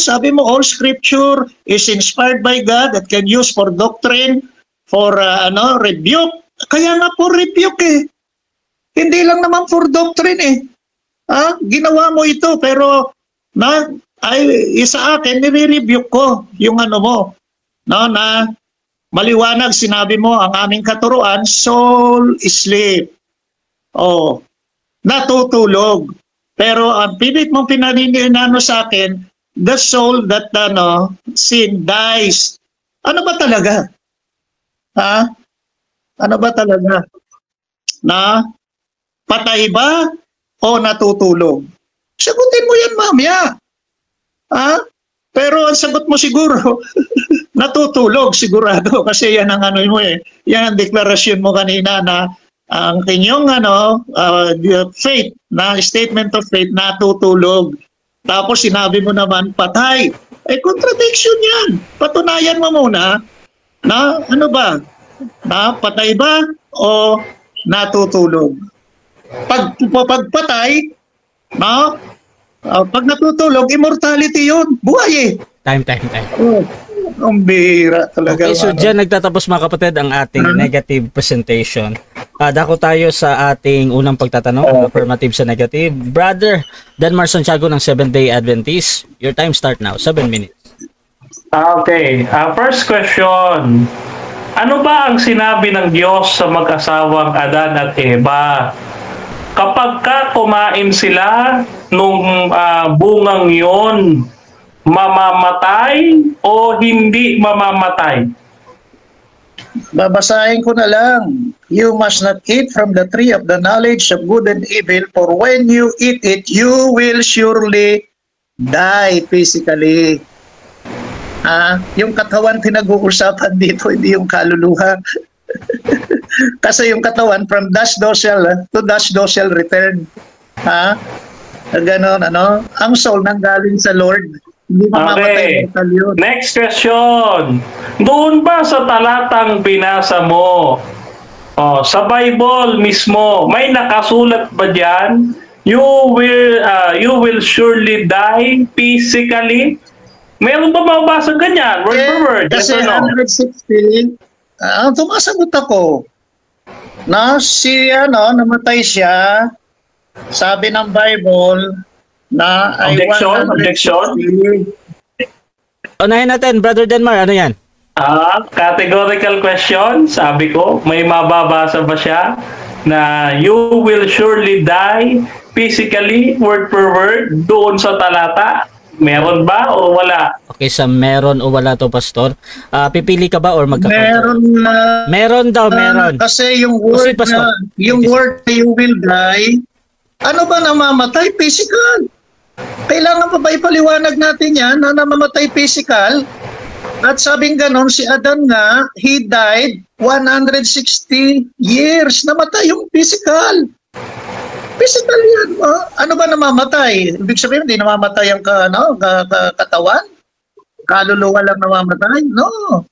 sabi mo, all scripture is inspired by God that can use for doctrine, for, rebuke. Kaya nga for rebuke Hindi lang naman for doctrine Ginawa mo ito, pero, sa akin, nire-rebuke ko yung mo. Na maliwanag, sinabi mo, ang aming katuruan, soul sleep. Natutulog. Pero ang pilit mong pinaninano sa akin, the soul that sin dies. Ano ba talaga? Ano ba talaga? Na patay ba o natutulog? Sagutin mo yan mamaya. Pero ang sagot mo siguro, natutulog sigurado kasi yan ang mo Yan ang deklarasyon mo kanina na ang inyong faith, na statement of faith, natutulog. Tapos sinabi mo naman, patay. Contradiction yan. Patunayan mo muna na na patay ba o natutulog. Pag patay, pag natutulog, immortality yun. Buhay Time. Ang bihira talaga. Okay, so dyan nagtatapos mga kapatid ang ating negative presentation. Dako tayo sa ating unang pagtatanong, affirmative sa negative. Brother Denmar Santiago ng Seventh-day Adventist, your time start now, 7 minutes. Okay, first question. Ano ba ang sinabi ng Diyos sa mag-asawang Adan at Eva? Kapag kumain sila nung bungang yon, mamamatay o hindi mamamatay? Babasahin ko na lang. You must not eat from the tree of the knowledge of good and evil, for when you eat it, you will surely die physically. Yung katawan pinag-uusapan dito, hindi yung kaluluwa. Kasi yung katawan, from dust thou shall to dust thou shall return. Ganon, ang soul nanggaling sa Lord. Hindi mamamatay yun. Next question. Doon ba sa talatang binasa mo, sa Bible mismo, may nakasulat ba diyan? You will surely die physically? Meron ba mabasa ganyan? Word per word? Kasi 160, tumasagot ako na namatay siya, sabi ng Bible, na objection? Unahin natin, Brother Denmar, ano yan? Categorical question, sabi ko, may mababasa ba siya na you will surely die physically, word per word, doon sa talata? Meron ba o wala? Okay, sa meron o wala to, Pastor. Pipili ka ba or Meron na. Meron daw, meron. Kasi yung word word na you will die, ano ba namamatay? Physical. Kailangan pa ba ipaliwanag natin yan na namamatay physical? At sabing ganon, si Adan nga, he died 160 years. Namatay yung physical. Physical yan. Ano ba namamatay? Ibig sabihin, hindi namamatay ang katawan? Kaluluwa lang namamatay? No.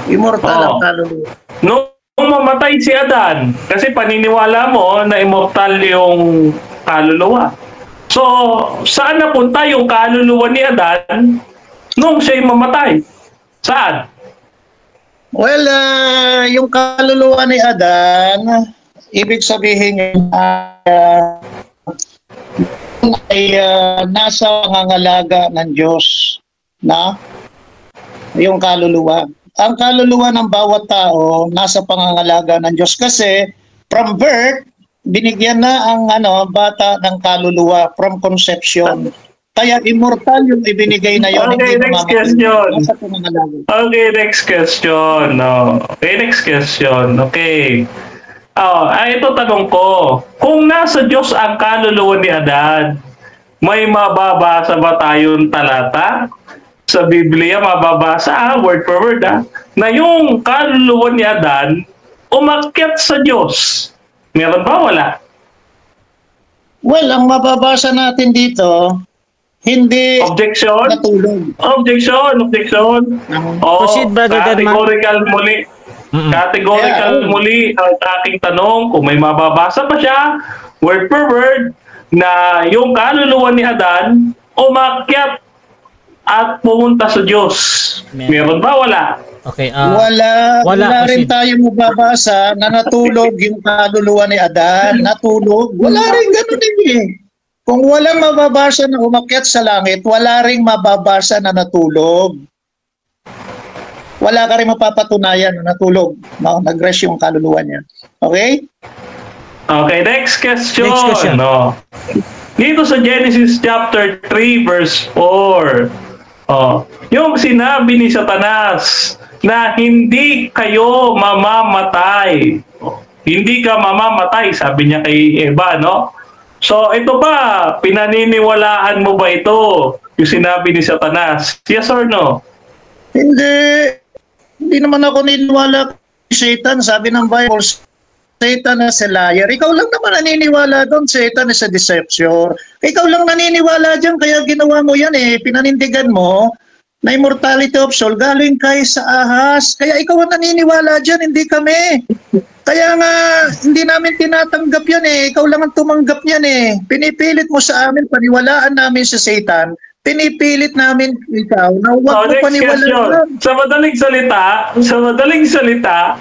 Immortal ang kaluluwa. Nung mamatay si Adan, kasi paniniwala mo na immortal yung kaluluwa. So, saan napunta yung kaluluwa ni Adan nung siya'y mamatay? Saan? Well, yung kaluluwa ni Adan, ibig sabihin ay nasa pangangalaga ng Diyos na yung kaluluwa. Ang kaluluwa ng bawat tao nasa pangangalaga ng Diyos kasi from birth binigyan na ang bata ng kaluluwa from conception. Kaya immortal yung ibinigay na yun. Okay, next question. Okay, next question. No. Okay, next question. Okay. Ito tanong ko. Kung nasa Diyos ang kaluluwa ni Adan, may mababasa ba tayong talata sa Biblia, mababasa word for word na yung kaluluwa ni Adan umakyat sa Diyos? Meron ba? Wala? Well, ang mababasa natin dito, hindi objection? natulog. Objection. Proceed, Brother Denmark. Categorical muli. Categorical muli ang aking tanong kung may mababasa pa siya, word per word, na yung kaluluwa ni Adan umakyat at pumunta sa Diyos. Meron ba? Wala? Okay. Wala rin tayo mababasa na natulog yung kaluluwa ni Adan. Natulog. Wala rin ganun eh. Kung walang mababasa na umakyat sa langit, wala ring mababasa na natulog. Wala ka rin mapapatunayan na natulog. Nag-rest yung kaluluwa niya. Okay? Okay, next question. Next question. No. Dito sa Genesis chapter 3 verse 4. Yung sinabi ni Satanas na hindi kayo mamamatay. Hindi ka mamamatay, sabi niya kay Eva, no? So, ito ba, pinaniniwalaan mo ba ito? Yung sinabi ni Satanas? Yes or no? Hindi. Hindi naman ako niniwala kay Satan. Sabi ng Bible, Satan is a liar. Ikaw lang naman naniniwala doon. Satan is a deception. Ikaw lang naniniwala dyan, kaya ginawa mo yan eh. Pinanindigan mo na immortality of soul galing kay sa ahas. Kaya ikaw ang naniniwala dyan, hindi kami. Kaya nga, hindi namin tinatanggap yan eh. Ikaw lang ang tumanggap niyan eh. Pinipilit mo sa amin, paniwalaan namin sa Satan. Pinipilit namin ikaw na huwag mo paniwalaan. Sa madaling salita,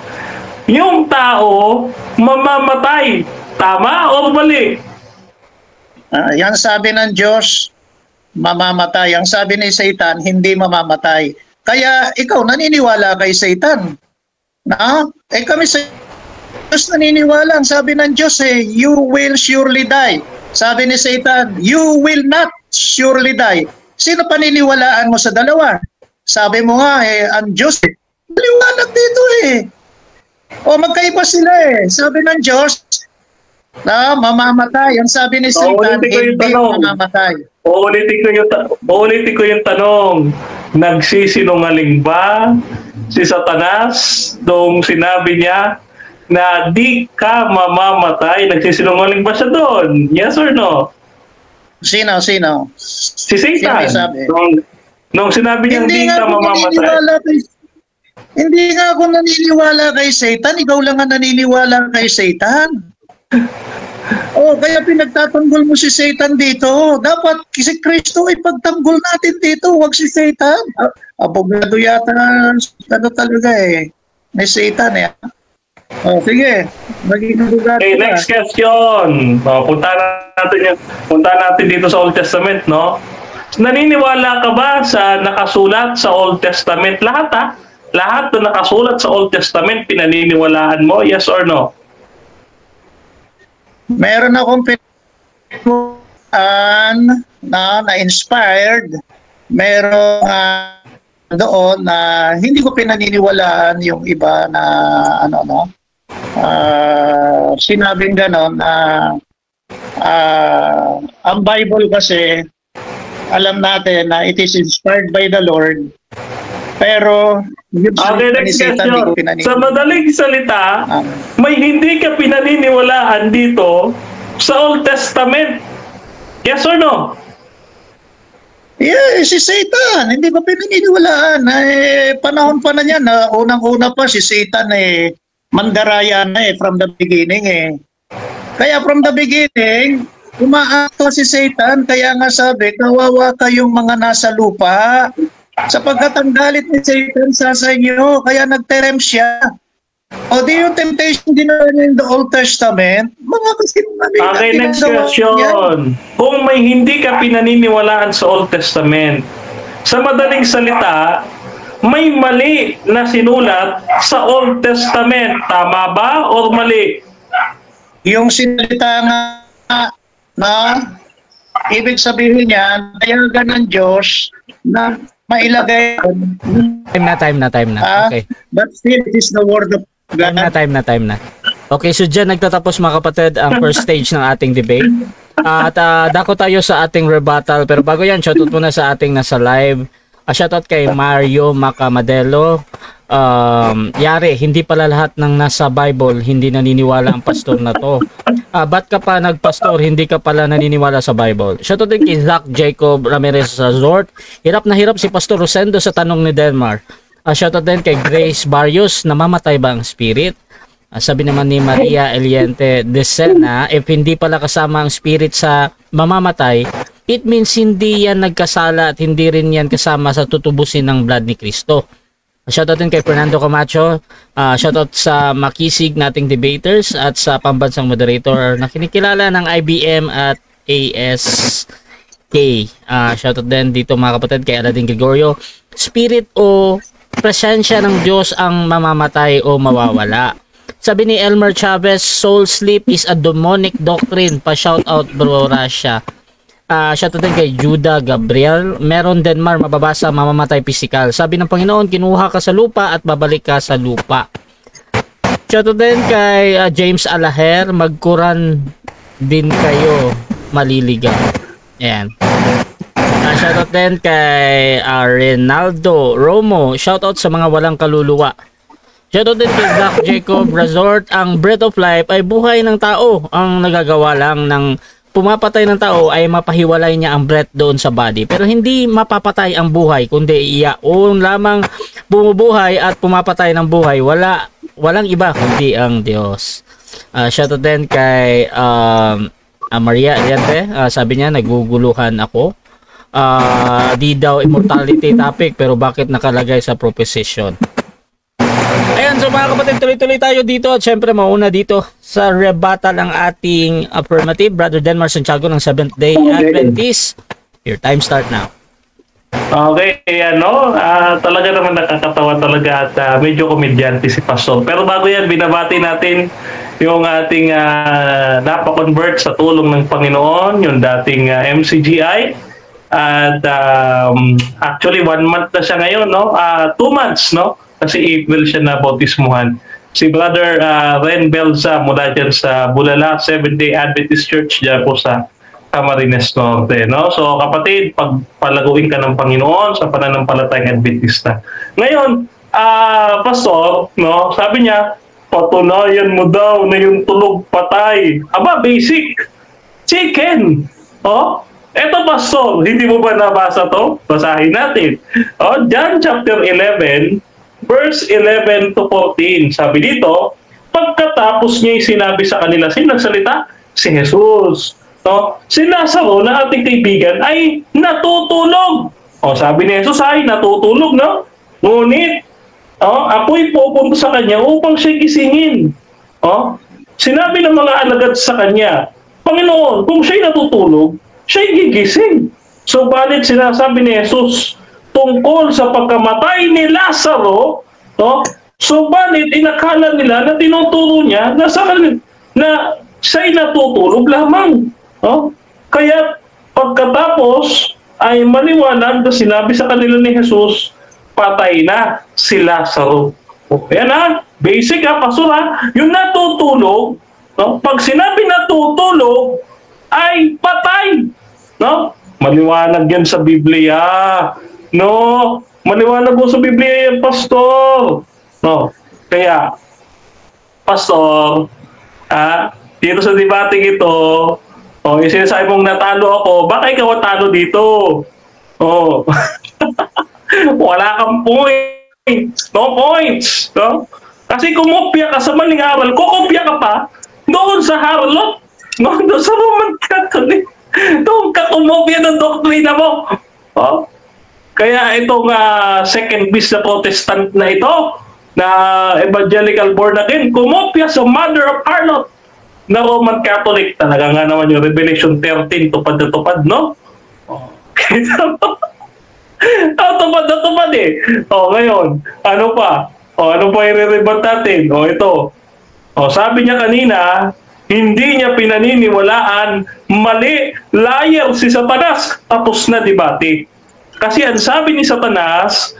yung tao mamamatay. Tama o mali? Yan sabi ng Diyos, mamamatay. Ang sabi ni Satan, hindi mamamatay. Kaya ikaw naniniwala kay Satan. Kami sa Diyos naniniwala. Ang sabi ng Diyos you will surely die. Sabi ni Satan, you will not surely die. Sino paniniwalaan mo sa dalawa? Sabi mo nga ang Diyos maliwanag dito magkaiba sila Sabi ng Diyos na mamamatay. Ang sabi ni Satan, hindi mamamatay. Uulitin ko yung tanong. Nagsisinungaling ba si Satanas nung sinabi niya na di ka mamamatay? Nagsisinungaling ba siya doon? Yes or no? Sino? Si Satan. Nung sinabi niya di ka mamamatay. Hindi nga ako naniniwala kay Satan. Ikaw lang ang naniniwala kay Satan. Kaya pinagtatanggol mo si Satan dito. Dapat si Kristo ay pagtanggol natin dito, huwag si Satan. Abogado yata talaga may Satan sige, maging abogado. Okay, next question. Punta natin dito sa Old Testament, no? Naniniwala ka ba sa nakasulat sa Old Testament? Lahat na nakasulat sa Old Testament, pinaniniwalaan mo? Yes or no? Meron akong na-inspired. Meron doon na hindi ko pinaniniwalaan yung iba na sinabing gano'n na ang Bible kasi alam natin na it is inspired by the Lord. Pero okay, next question. Sa madaling salita, may hindi ka pinaniniwalaan dito sa Old Testament? Yes or no? Yeah, si Satan, hindi ba pinaniniwalaan? Panahon pa na yan, unang-una pa si Satan mandaraya na from the beginning Kaya from the beginning, umaakto si Satan, kaya nga sabi, kawawa kayong mga nasa lupa, sapagkat ang galit ni Satan sa inyo, kaya nagterem siya. O di yung temptation ginawa niya in the Old Testament, mga kasinungaling. Okay, next question. Kung may hindi ka pinaniniwalaan sa Old Testament, sa madaling salita, may mali na sinulat sa Old Testament. Tama ba o mali? Yung sinalita nga na ibig sabihin niya, payagan ng Diyos na mailagay. Time na. Okay. But still, it is the word of God. Time na. Okay, so dyan nagtatapos mga kapatid ang first stage ng ating debate. At dako tayo sa ating rebuttal. Pero bago yan, shoutout muna sa ating nasa live. Shoutout kay Mario Macamadelo. Yari, hindi pala lahat ng nasa Bible hindi naniniwala ang pastor na to. Ba't ka pa nagpastor, hindi ka pala naniniwala sa Bible? Shoutout din kay Zach Jacob Ramirez Resort. Hirap na hirap si Pastor Rosendo sa tanong ni Denmar. Shoutout din kay Grace Barrios, namamatay ba ang spirit? Sabi naman ni Maria Eliente Decena, if hindi pala kasama ang spirit sa mamamatay, it means hindi yan nagkasala at hindi rin yan kasama sa tutubusin ng blood ni Kristo. Shoutout din kay Fernando Camacho, shoutout sa makisig nating debaters at sa pambansang moderator na kinikilala ng IBM at ASK. Shoutout din dito mga kapatid kay Aladin Gregorio, spirit o presensya ng Diyos ang mamamatay o mawawala. Sabi ni Elmer Chavez, soul sleep is a demonic doctrine. Pa-shoutout bro Russia. Shoutout din kay Judah Gabriel. Meron Denmar, mababasa, mamamatay physical. Sabi ng Panginoon, kinuha ka sa lupa at babalik ka sa lupa. Shoutout din kay James Alaher, magkuran din kayo, maliligaw. Ayan. Shoutout din kay Renaldo Romo. Shoutout sa mga walang kaluluwa. Shoutout din kay Zach Jacob Resort. Ang breath of life ay buhay ng tao. Ang nagagawa lang ng pumapatay ng tao ay mapahiwalay niya ang breath doon sa body. Pero hindi mapapatay ang buhay, kundi iyaon lamang bumubuhay at pumapatay ng buhay. Walang iba kundi ang Diyos. Shoutout din kay Maria Eliante. Sabi niya, naguguluhan ako. Di daw immortality topic pero bakit nakalagay sa proposition? Ayan, so mga kapatid, tuloy-tuloy tayo dito at syempre mauna dito sa rebuttal ang ating affirmative, Brother Denmar Santiago ng Seventh Day Adventist. Your time start now. Okay, talaga naman nakakatawa talaga at medyo komedyante si Pastor. Pero bago yan, binabati natin yung ating napakonvert sa tulong ng Panginoon, yung dating MCGI. At actually 1 month na siya ngayon, 2 months, kasi April siya na bautismuhan. Si Brother Ren Belza mula dyan sa Bulala, Seventh Day Adventist Church dyan po sa Camarines Norte. So kapatid, pagpalaguin ka ng Panginoon sa pananampalatayang Adventista. Ngayon, Pastor, sabi niya, patunayan mo daw na yung tulog patay. Aba, basic. Chicken. Eto Pastor, hindi mo ba nabasa to? Basahin natin. John chapter 11, verse 11 to 14. Sabi dito, pagkatapos niya sinabi sa kanila, sino nagsalita? Si Jesus. Si Lazaro na ating kaibigan ay natutulog. Sabi ni Jesus ay natutulog, Ngunit, ako'y pupunta sa kanya upang siya gisingin. Sinabi ng mga alagad sa kanya, Panginoon, kung siya'y natutulog, siya'y gigising. So, balit sinasabi ni Jesus tungkol sa pagkamatay ni Lazaro, so balit inakala nila na tinuturo niya na siya'y natutulog lamang. Kaya pagkatapos ay maliwanag na sinabi sa kanila ni Jesus, patay na si Lazaro. Yan basic Pastor yung natutulog, pag sinabi natutulog, ay patay. Maliwanag yan sa Biblia. Maliwanag po sa Biblia yan, Pastor. Kaya, Pastor, dito sa debating ito, yung sinasabi mong natalo ako, baka ikaw talo dito. Wala kang points. No points. No? Kasi kumopya ka sa maling aral, kukopya ka pa doon sa harlot, doon sa Roman Catholic. Doon ka kumopya ng doktrina mo. Kaya itong second beast na Protestant na ito, na evangelical born again, kumopya sa mother of harlot na Roman Catholic. Talaga nga naman yung Revelation 13, tupad na tupad, no? Tupad na tupad eh. Ngayon, ano pa? Ano pa i-rebut natin? Ito. Sabi niya kanina, hindi niya pinaniniwalaan, mali, liar si Satanas. Tapos na debate. Kasi ang sabi ni Satanas,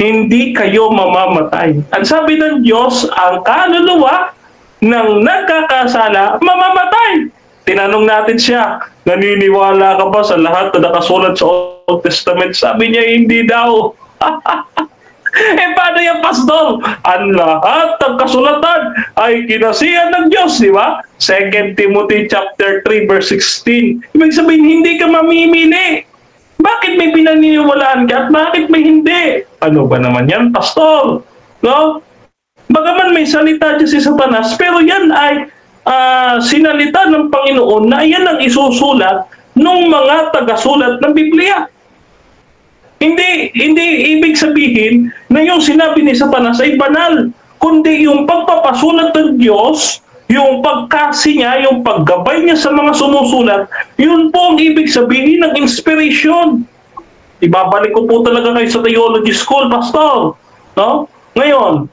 hindi kayo mamamatay. Ang sabi ng Diyos, ang kaluluwa ng nagkakasala, mamamatay. Tinanong natin siya, naniniwala ka ba sa lahat na nakasulat sa Old Testament? Sabi niya, hindi daw. Paano yung pastor? Ang lahat ng kasulatan ay kinasihan ng Diyos, di ba? 2 Timothy chapter 3 verse 16. Ibig sabihin, hindi ka mamimili. Bakit may pinaniniwalaan ka at bakit may hindi? Ano ba naman yan, pastor? No? Bagaman may salita dyan si Satanas, pero yan ay sinalita ng Panginoon na yan ang isusulat ng mga tagasulat ng Biblia. Hindi ibig sabihin na yung sinabi ni Satanas ay banal, kundi yung pagpapasulat ng Diyos, yung pagkasi niya, yung paggabay niya sa mga sumusulat, yun po ang ibig sabihin ng inspiration. Ibabalik ko po talaga kayo sa theology school, pastor. No? Ngayon,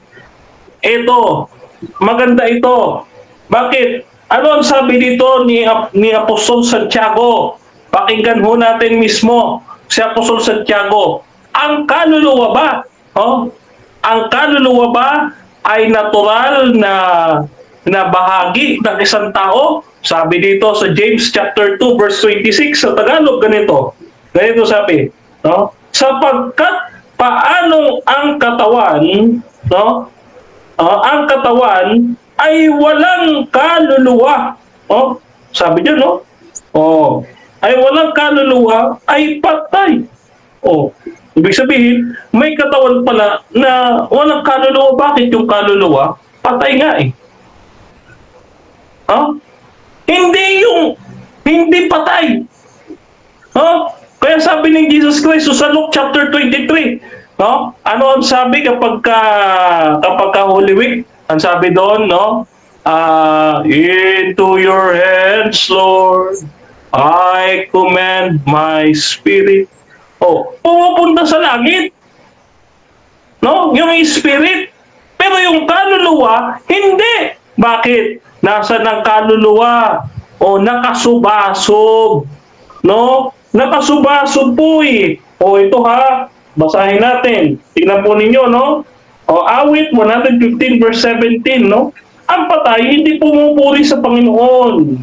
ito, maganda ito. Bakit? Ano ang sabi dito ni Apostol Santiago? Pakinggan ho natin mismo si Apostol Santiago. Ang kaluluwa ba? Ang kaluluwa ba ay natural na bahagi ng isang tao? Sabi dito sa James chapter 2 verse 26 sa Tagalog, ganito sabi, sapagkat paanong ang katawan, ang katawan ay walang kaluluwa. Sabi niya, ay walang kaluluwa, ay patay. Ibig sabihin, may katawan pala na walang kaluluwa. Bakit yung kaluluwa? Patay nga eh. Hindi patay. Kaya sabi ni Jesus Christ sa Luke chapter 23, ano ang sabi kapag Holy Week? Ang sabi doon, into your hands, Lord, I commend my spirit. Pumupunta sa langit. Yung spirit. Pero yung kaluluwa, hindi. Bakit? Nasa ng kaluluwa? Nakasubasob. Nakasubasob po eh. Ito ha, basahin natin. Tingnan po ninyo, Awit 115 verse 17, ang patay hindi pumupuri sa Panginoon,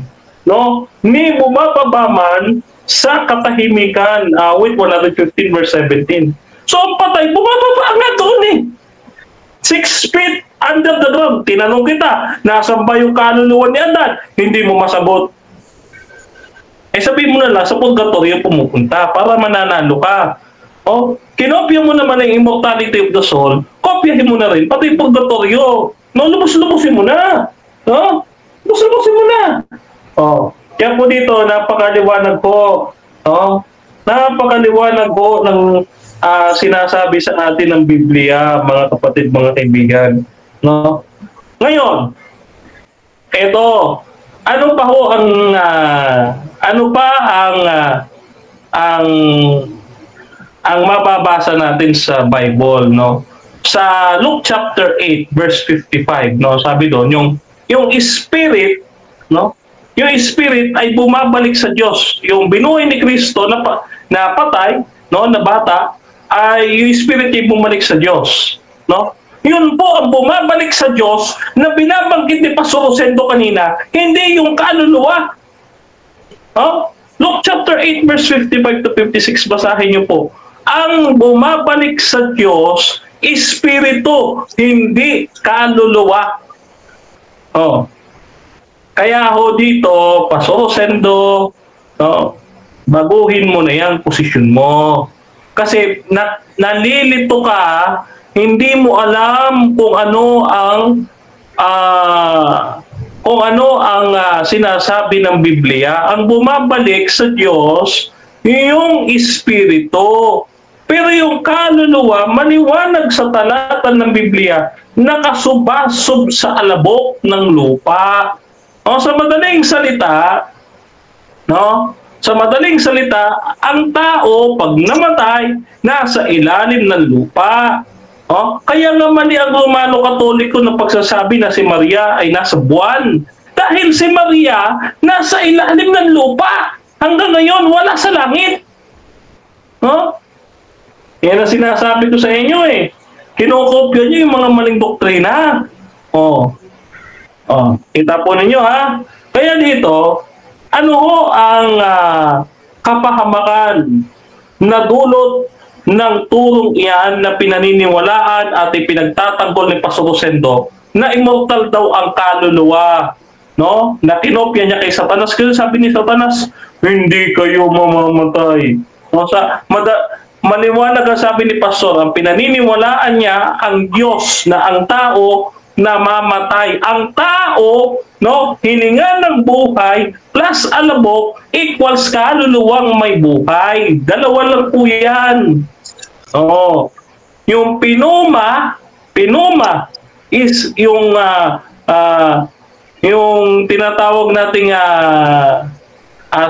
ni bumababa man sa katahimikan. Awit 115 verse 17. So ang patay bumababa nga doon eh. 6 feet under the ground. Tinanong kita, nasan ba yung kaluluwa ni Adan? Hindi mo masabot. Sabihin mo na lang, sa purgatorio pumupunta para mananalo ka. Kinopya mo naman ang immortality of the soul, kopyahin mo na rin, pati purgatorio. Lubos-lubosin mo na. Lubos-lubosin mo na. Kaya po dito, napakaliwanag po. Napakaliwanag po ng sinasabi sa atin ng Biblia, mga kapatid, mga kaibigan. Ngayon, ito, ano pa ho ang mababasa natin sa Bible, sa Luke chapter 8 verse 55, sabi doon yung spirit, yung spirit ay bumabalik sa Diyos. Yung binuhay ni Kristo na patay, na bata, ay yung spirit ay bumalik sa Diyos, Yun po ang bumabalik sa Diyos na binabanggit ni Pastor Rosendo kanina, hindi yung kaluluwa. Luke chapter 8 verse 55 to 56, basahin niyo po. Ang bumabalik sa Diyos, espiritu, hindi kaluluwa. Oh. Kaya ho dito, Pastor Rosendo, no, baguhin mo na yung posisyon mo. Kasi nalilito ka, hindi mo alam kung ano ang sinasabi ng Biblia. Ang bumabalik sa Diyos, yung Espiritu. Pero yung kaluluwa, maliwanag sa talata ng Biblia, nakasubasub sa alabok ng lupa. Sa madaling salita, ang tao, pag namatay, nasa ilalim ng lupa. Kaya nga mali ang Romano Katoliko na pagsasabi na si Maria ay nasa buwan. Dahil si Maria, nasa ilalim ng lupa. Hanggang ngayon, wala sa langit. Yan ang sinasabi ko sa inyo eh. Kinokopya niyo yung mga maling doktrina. Kita po ninyo ha. Kaya dito, ano ho ang kapahamakan na dulot ng turong iyan na pinaniniwalaan at ipinagtatanggol ni Pastor Rosendo na immortal daw ang kaluluwa, no? Na kinopya niya kay Satanas. Kasi sabi ni Satanas, hindi kayo mamamatay. Maliwanag ang sabi ni Pastor, ang pinaniniwalaan niya ang Diyos na ang tao namamatay. Ang tao, no, hininga ng buhay plus alabok equals kaluluwang may buhay. Dalawa lang po yan. Yung pinuma is yung tinatawag nating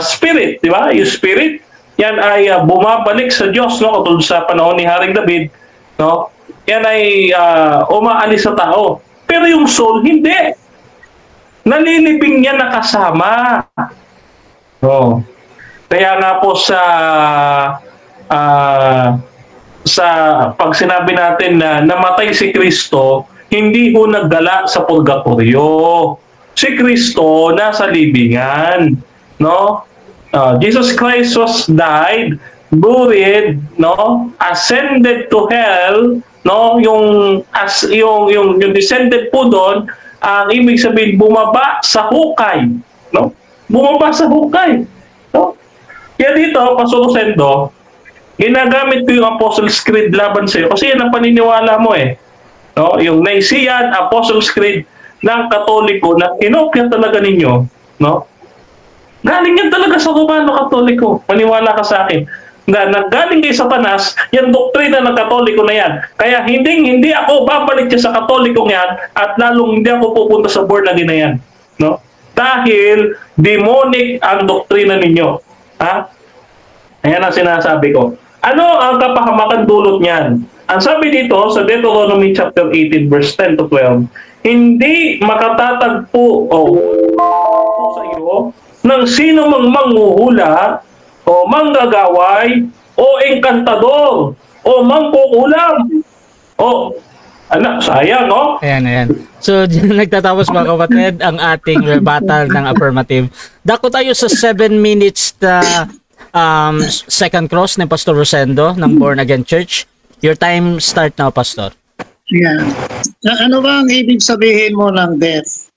spirit, di ba? Yung spirit, yan ay bumabalik sa Diyos, no? Katulad sa panahon ni Haring David, no? Yan ay umaalis sa tao. Pero yung soul, hindi. Nalilibing niya nakasama. Kaya nga po sa pag sinabi natin na namatay si Kristo, hindi ho nagdala sa purgatorio. Si Kristo nasa libingan, no? Jesus Christ was died, buried, no? Ascended to hell, no? Yung descended po doon, ang ibig sabihin bumaba sa hukay, no? Bumaba sa hukay, no? Kaya dito, Pastor Rosendo, ginagamit ko yung Apostles' Creed laban sa iyo kasi yan ang paniniwala mo eh. No? Yung Nicene Apostles' Creed ng Katoliko na kinopya talaga ninyo, no? Galing yan talaga sa Romano Katoliko. Maniwala ka sa akin. Na naggaling kay Satanas, yung doktrina ng Katoliko na yan. Kaya hindi ako babalik sa Katolikong yan at lalong hindi ako pupunta sa born again na yan. No? Dahil demonic ang doktrina ninyo. Ayan ang sinasabi ko. Ano ang kapahamakan dulot niyan? Ang sabi dito sa Deuteronomy chapter 18 verse 10 to 12, hindi makatatagpo sa iyo ng sino mang manghuhula o manggagaway o engkantador o mangkukulam. Sayang, no? Ayan. So, nagtatapos mga kapatid ang ating rebuttal ng affirmative. Dako tayo sa 7 minutes na second cross ni Pastor Rosendo ng Born Again Church. Your time start now, Pastor. Yeah. Ano ba ang ibig sabihin mo ng death?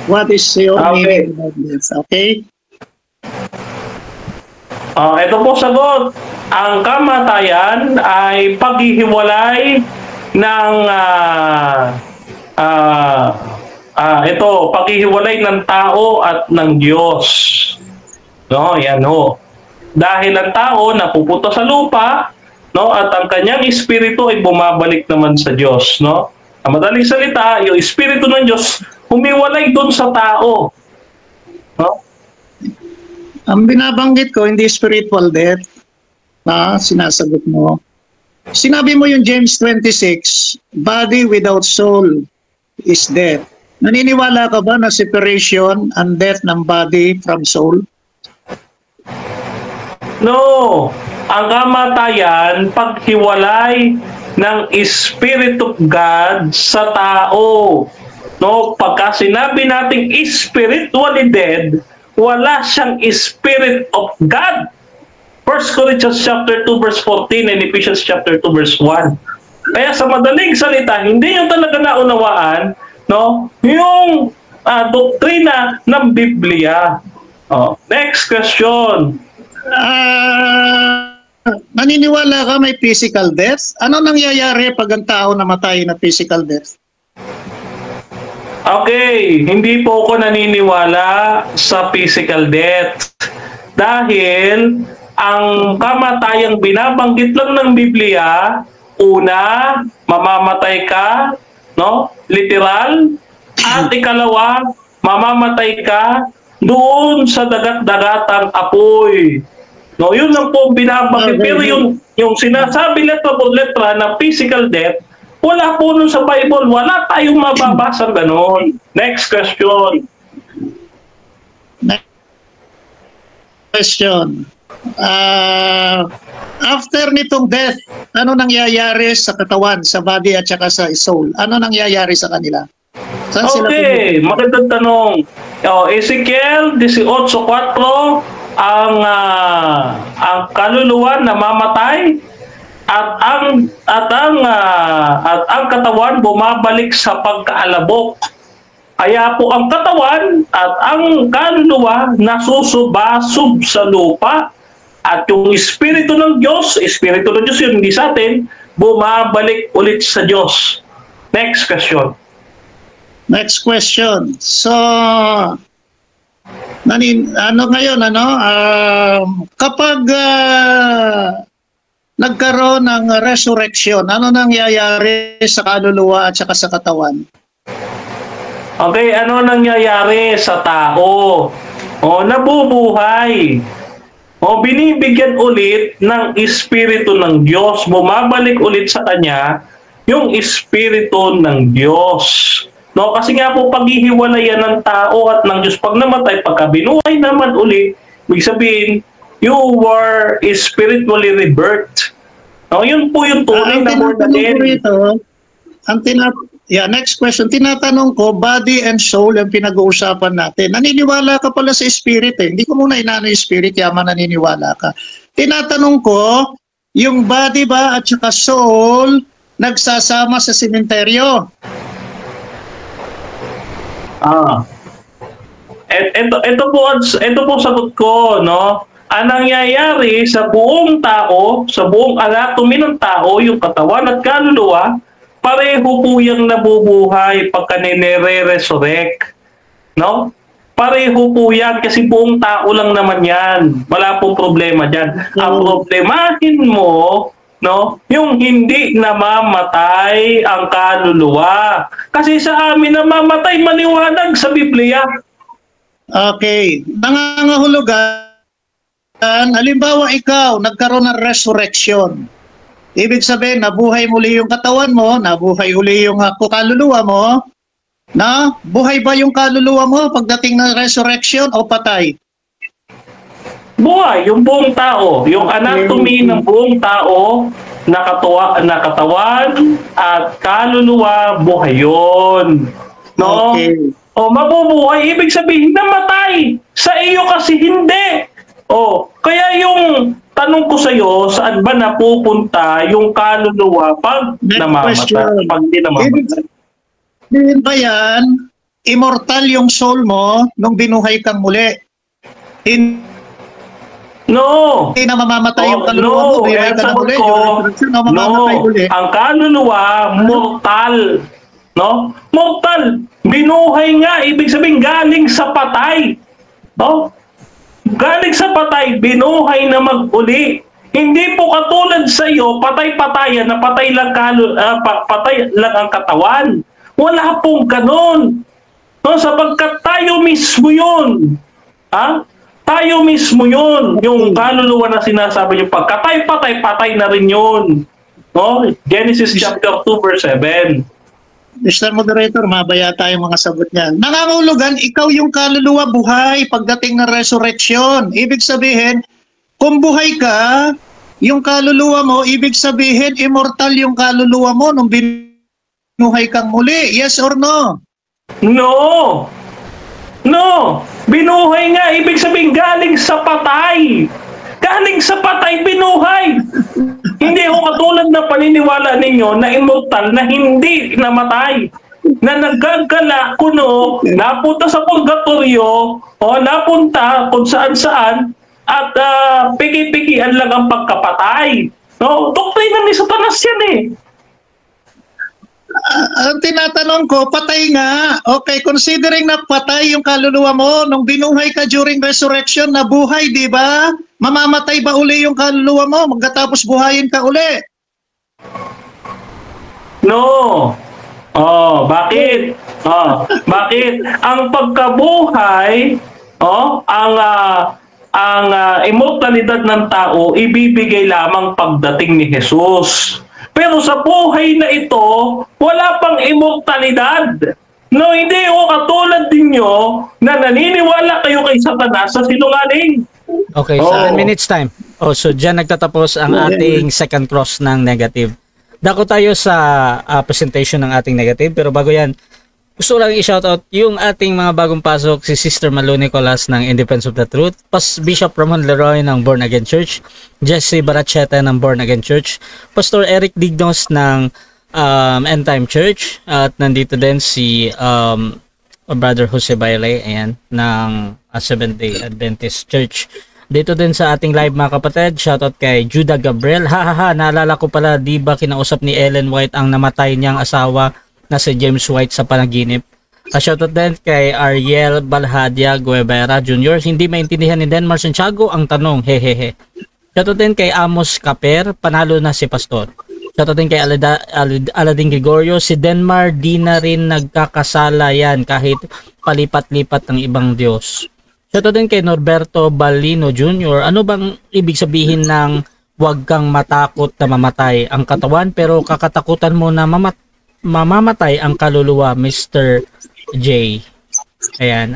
What is your meaning of death? Okay? Ito po sagot. Ang kamatayan ay paghihiwalay ng paghihiwalay ng tao at ng Diyos. No, yan ho. Dahil ang tao napupunta sa lupa, no, at ang kanyang espiritu ay bumabalik naman sa Diyos, no? Ang madaling salita, yung espiritu ng Diyos humiwalay doon sa tao. No? Ang binabanggit ko, hindi spiritual death na sinasagot mo. Sinabi mo yung James 26, body without soul is death. Naniniwala ka ba na separation and death ng body from soul? No. Ang kamatayan, paghiwalay ng Spirit of God sa tao. No, pagka sinabi nating spiritually dead, wala siyang Spirit of God. 1 Corinthians chapter 2 verse 14 and Ephesians chapter 2 verse 1. Kaya sa madaling salita, hindi nyo talaga naunawaan, no, yung doktrina ng Biblia. Next question. Naniniwala ka may physical death? Ano nangyayari pag ang tao namatay na physical death? Okay, hindi po ako naniniwala sa physical death. Dahil ang kamatayang binabanggit lang ng Biblia, una, mamamatay ka, no? Literal. At ikalawa, mamamatay ka doon sa dagat-dagatang apoy. No, yun lang po binabanggit. Pero yung sinasabi letra po letra na physical death, wala po nun sa Bible. Wala tayong mababasa ganon. Next question. After nitong death, ano nangyayari sa katawan, sa body at saka sa soul? Ano nangyayari sa kanila? Saan sila Okay, magandang tanong. Ezekiel 18:4, ang kaluluwa namamatay at ang katawan bumabalik sa pagkaalabok. Kaya po ang katawan at ang kaluluwa nasusubasub sa lupa at yung Espiritu ng Diyos yun, hindi sa atin, bumabalik ulit sa Diyos. Next question. So, kapag nagkaroon ng resurrection, ano nangyayari sa kaluluwa at saka sa katawan? Okay, ano nangyayari sa tao? Nabubuhay. Binibigyan ulit ng Espiritu ng Diyos. Bumabalik ulit sa kanya yung Espiritu ng Diyos. No, kasi nga po paghihiwalayan ng tao at ng Diyos pag namatay, pagka binuhay naman uli, ibig sabihin, you were spiritually rebirthed. No, yun po yung tunay na born again. Next question. Tinatanong ko, body and soul ang pinag-uusapan natin. Naniniwala ka pala sa spirit eh. Hindi ko muna inano yung spirit, yaman naniniwala ka. Tinatanong ko, yung body ba at saka soul nagsasama sa sementeryo? Ito po sagot ko, no? Ang nangyayari sa buong tao, sa buong anatomy ng tao, yung katawan at kaluluwa, pareho po yung nabubuhay pagka nire-resurrect, no? Pareho po yan kasi buong tao lang naman yan. Wala pong problema dyan. Ang problemahin mo, no, yung hindi namamatay ang kaluluwa. Kasi sa amin namamatay, maliwanag sa Biblia. Okay. Nangangahulugan, halimbawa ikaw, nagkaroon ng resurrection. Ibig sabihin, nabuhay muli yung katawan mo, nabuhay uli yung kaluluwa mo. Na, buhay ba yung kaluluwa mo pagdating ng resurrection o patay? Buhay, yung buong tao, yung anatomy ng buong tao, na katawan at kaluluwa, buhay yun. No? Okay. Mabubuhay, ibig sabihin, namatay. Sa iyo kasi hindi. Kaya yung tanong ko sa iyo, saan ba napupunta yung kaluluwa pag namamatay? Pag di namamatay. Hindi ba yan, immortal yung soul mo nung binuhay kang muli? No. Hindi na mamamatay yung kaluluwa mo, binuhay ka na muli. Ang kaluluwa, mortal. No? Mortal. Binuhay nga, ibig sabihin galing sa patay. No? Galing sa patay, binuhay na mag-uli. Hindi po katulad sa iyo, patay-patayan na patay lang ang katawan. Wala pong ganon. No, sapagkat tayo mismo yun. Tayo mismo yun. Yung kaluluwa na sinasabi niyo, pagkatay-patay na rin yun. No? Genesis chapter 2 verse 7. Mr. Moderator, mabaya tayo mga sagot niyan. Nangangahulugan, ikaw yung kaluluwa buhay pagdating ng resurrection. Ibig sabihin, kung buhay ka, yung kaluluwa mo, ibig sabihin, immortal yung kaluluwa mo nung binuhay kang muli. Yes or no? No. Binuhay nga, ibig sabihin, galing sa patay. Galing sa patay, binuhay. Hindi ako katulad na paniniwala ninyo na immortal na hindi namatay. na naggagala kuno, napunta sa purgatorio o napunta kung saan-saan at piki-pikian lang ang pagkapatay. No, doktrina ni Satanas yan eh. Ang tinatanong ko, patay nga. Okay, considering na patay yung kaluluwa mo, nung binuhay ka during resurrection, nabuhay, di ba? Mamamatay ba uli yung kaluluwa mo magkatapos buhayin ka uli? No. Bakit? Bakit? Ang pagkabuhay, ang immortalidad ng tao ibibigay lamang pagdating ni Jesus. Pero sa buhay na ito, wala pang immortalidad. No, hindi katulad ninyo na naniniwala kayo kay Satanas sa sinungaling. Okay, 7 minutes time. So dyan nagtatapos ang ating second cross ng negative. Dako tayo sa presentation ng ating negative, pero bago yan, gusto lang i-shoutout yung ating mga bagong pasok, si Sister Malu Nicolas ng In Defense of the Truth, Bishop Ramon Leroy ng Born Again Church, Jesse Baracheta ng Born Again Church, Pastor Eric Dignos ng End Time Church, at nandito din si Brother Jose Baile, ayan, ng Seventh Day Adventist Church. Dito din sa ating live mga kapatid, shoutout kay Judah Gabriel. Naalala ko pala, di ba kinausap ni Ellen White ang namatay niyang asawa na si James White sa panaginip. Shoutout din kay Ariel Balhadia Guevara Jr. Hindi maintindihan ni Denmar Santiago ang tanong, hehehe. Shoutout din kay Amos Caper, panalo na si Pastor. Shoutout din kay Aladin Gregorio, si Denmar di na rin nagkakasala yan kahit palipat-lipat ng ibang Diyos. Shoutout din kay Norberto Balino Jr. Ano bang ibig sabihin ng huwag kang matakot na mamatay ang katawan pero kakatakutan mo na mamamatay ang kaluluwa, Mr. J. Ayan.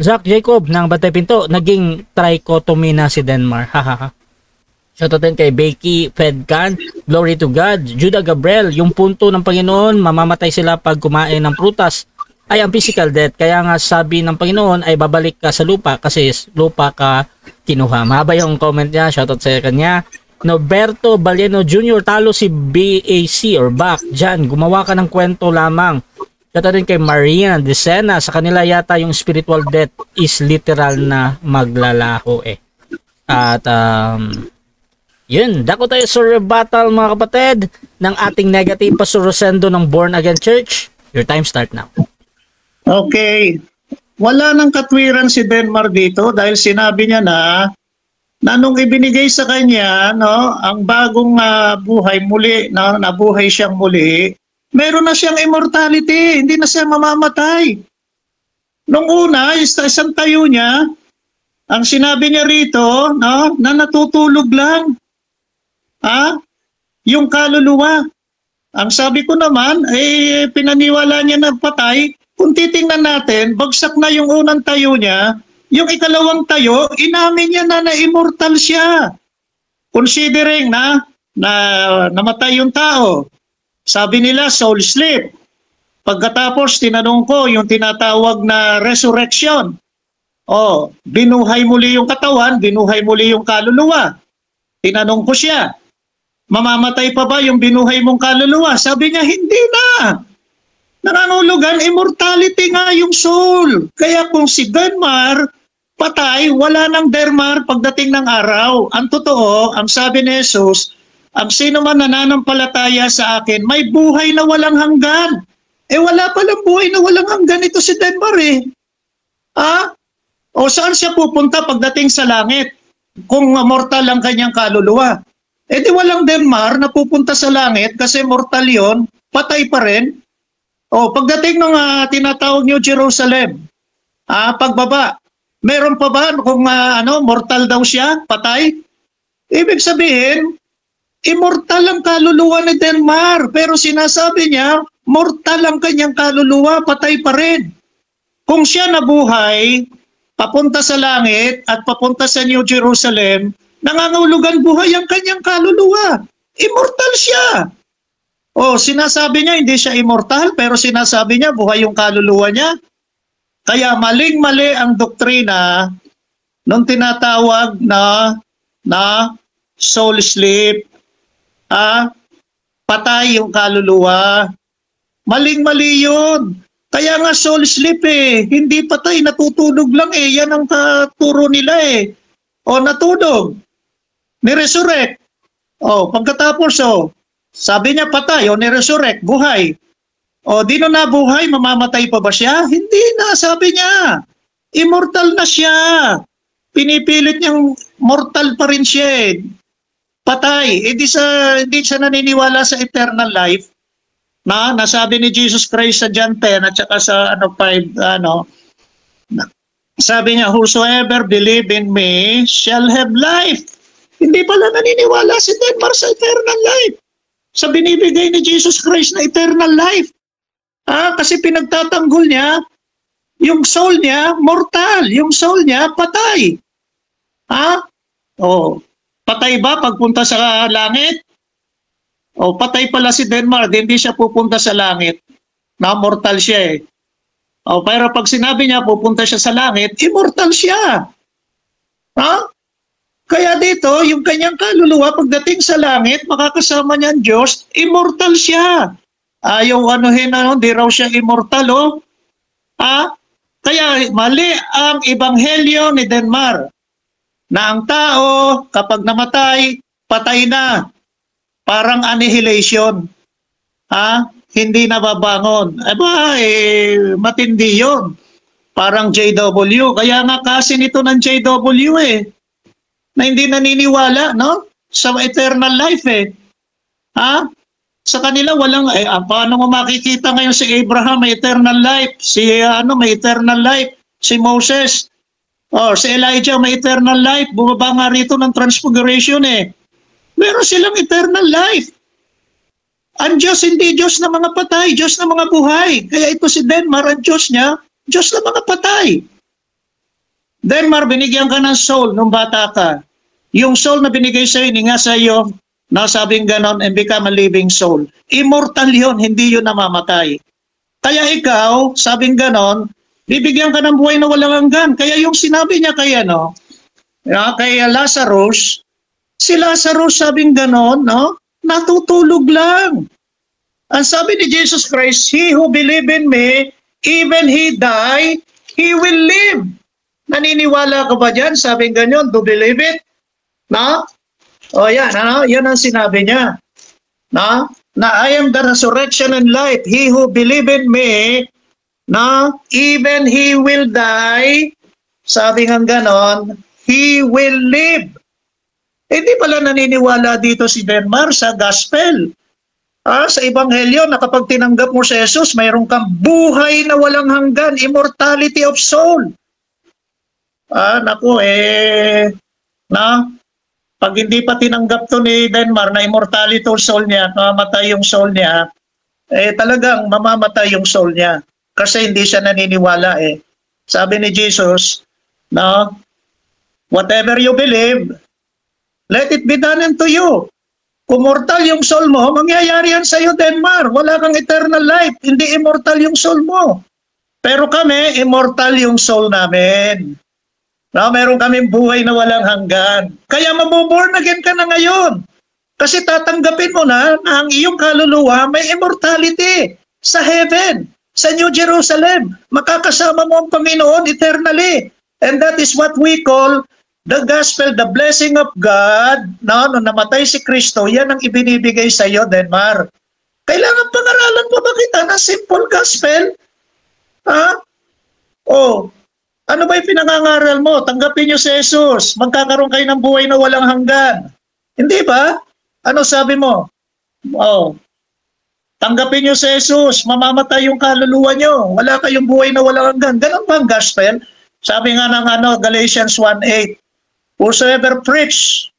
Zach Jacob ng Bantay Pinto, naging trichotomy na si Denmar. Shoutout din kay Becky Fedcan, Glory to God. Judah Gabriel, yung punto ng Panginoon, mamamatay sila pag kumain ng prutas, ay ang physical death. Kaya nga sabi ng Panginoon ay babalik ka sa lupa kasi lupa ka kinuha. Mahaba yung comment niya. Shoutout sa kanya. Norberto Balieno Jr. talo si BAC or BAC. Diyan, gumawa ka ng kwento lamang. Shoutout din kay Maria Decena. Sa kanila yata yung spiritual death is literal na maglalaho eh. At yun, dako tayo sa rebuttal mga kapatid ng ating negative Pastor Rosendo ng Born Again Church. Your time start now. Okay. Wala nang katwiran si Denmar dito dahil sinabi niya na nung ibinigay sa kanya ang bagong buhay muli, nabuhay siyang muli, meron na siyang immortality, hindi na siya mamamatay. Nung una, isang tayo niya, ang sinabi niya rito, na natutulog lang. Yung kaluluwa. Ang sabi ko naman, pinaniwala niya na patay. Kung titingnan natin, bagsak na yung unang tayo niya, yung ikalawang tayo, inamin niya na immortal siya. Considering na namatay yung tao. Sabi nila, soul sleep. Pagkatapos, tinanong ko yung tinatawag na resurrection. Binuhay muli yung katawan, binuhay muli yung kaluluwa. Tinanong ko siya, mamamatay pa ba yung binuhay mong kaluluwa? Sabi niya, hindi na. Nangangulugan, immortality nga yung soul. Kaya kung si Denmar patay, wala nang Denmar pagdating ng araw. Ang totoo, ang sabi ni Jesus, ang sino man nananampalataya sa akin, may buhay na walang hanggan. Wala palang buhay na walang hanggan ito si Denmar eh. O saan siya pupunta pagdating sa langit? Kung mortal ang kanyang kaluluwa. Di walang Denmar na pupunta sa langit kasi mortal yon, patay pa rin. Pagdating ng tinatawag New Jerusalem, pagbaba, meron pa ba kung mortal daw siya, patay? Ibig sabihin, immortal ang kaluluwa ni Denmar, pero sinasabi niya, mortal ang kanyang kaluluwa, patay pa rin. Kung siya nabuhay, papunta sa langit at papunta sa New Jerusalem, nangangahulugan buhay ang kanyang kaluluwa. Immortal siya. Sinasabi niya hindi siya immortal, pero sinasabi niya buhay yung kaluluwa niya. Kaya maling-mali ang doktrina nung tinatawag na soul sleep, patay yung kaluluwa. Maling-mali yun. Kaya nga soul sleep eh. Hindi patay, natutulog lang eh. Yan ang turo nila eh. O natulog. Niresurrect. O pagkatapos sabi niya patay o niresurrect, buhay. O di na nabuhay, mamamatay pa ba siya? Hindi na, sabi niya. Immortal na siya. Pinipilit niyang mortal pa rin siya eh. Patay. Hindi siya naniniwala sa eternal life. Nasabi ni Jesus Christ sa John 10 at saka sa 5 sabi niya, whosoever believe in me shall have life. Hindi pala naniniwala si Denmar sa eternal life, sa binibigay ni Jesus Christ na eternal life. Kasi pinagtatanggol niya yung soul niya mortal, yung soul niya patay. Patay ba pagpunta sa langit? Patay pala si Denmar, hindi siya pupunta sa langit. Mortal siya eh. Pero pag sinabi niya pupunta siya sa langit, immortal siya. Kaya dito, yung kanyang kaluluwa pagdating sa langit, makakasama niya ang Diyos, immortal siya. Ayaw di raw siya immortal Kaya mali ang ebanghelyo ni Denmar na ang tao kapag namatay, patay na. Parang annihilation. Hindi nababangon. Matindi yun. Parang JW. Kaya nga kasi nito ng JW na hindi naniniwala, sa eternal life Sa kanila walang, paano mo makikita ngayon si Abraham may eternal life, may eternal life, si Moses, si Elijah may eternal life, bumaba nga rito ng transfiguration Meron silang eternal life. Ang Diyos hindi Diyos na mga patay, Diyos na mga buhay. Kaya ito si Denmar, ang Diyos niya, Diyos na mga patay. Denmar, binigyan ka ng soul nung bata ka. Yung soul na binigay sa iyo, nga sa iyo, nasabing ganon, and become a living soul. Immortal yun, hindi yun namamatay. Kaya ikaw, sabing ganon, bibigyan ka ng buhay na walang hanggan. Kaya yung sinabi niya kay Lazarus, si Lazarus sabing ganon, natutulog lang. Ang sabi ni Jesus Christ, he who believe in me, even he die, he will live. Naniniwala ka ba dyan? Sabing ganyan, do believe it? Yan ang sinabi niya. Na I am the resurrection and life. He who believe in me, even he will die, sabi nga ganon, he will live. Hindi pala naniniwala dito si Denmar sa gospel. Sa ebanghelyo na kapag tinanggap mo si Jesus, mayroon kang buhay na walang hanggan, immortality of soul. Pag hindi pa tinanggap to ni Denmar na immortality of soul niya, mamamatay yung soul niya, talagang mamamatay yung soul niya. Kasi hindi siya naniniwala Sabi ni Jesus, whatever you believe, let it be done unto you. Kung mortal yung soul mo, mangyayari yan sa iyo, Denmar. Wala kang eternal life. Hindi immortal yung soul mo. Pero kami, immortal yung soul namin. Meron kaming buhay na walang hanggan. Kaya mabuborn again ka na ngayon. Kasi tatanggapin mo na ang iyong kaluluwa may immortality sa heaven, sa New Jerusalem. Makakasama mo ang Panginoon eternally. And that is what we call the gospel, the blessing of God. Nung namatay si Kristo, yan ang ibinibigay sa iyo, Denmar. Kailangan pag-aralan mo ba kita na simple gospel? Ano ba yung pinangangaral mo? Tanggapin niyo si Jesus. Magkakaroon kayo ng buhay na walang hanggan. Hindi ba? Ano sabi mo? Tanggapin niyo si Jesus. Mamamatay yung kaluluwa niyo. Wala kayong buhay na walang hanggan. Ganun ba ang gospel? Sabi nga ng Galatians 1:8, whosoever preach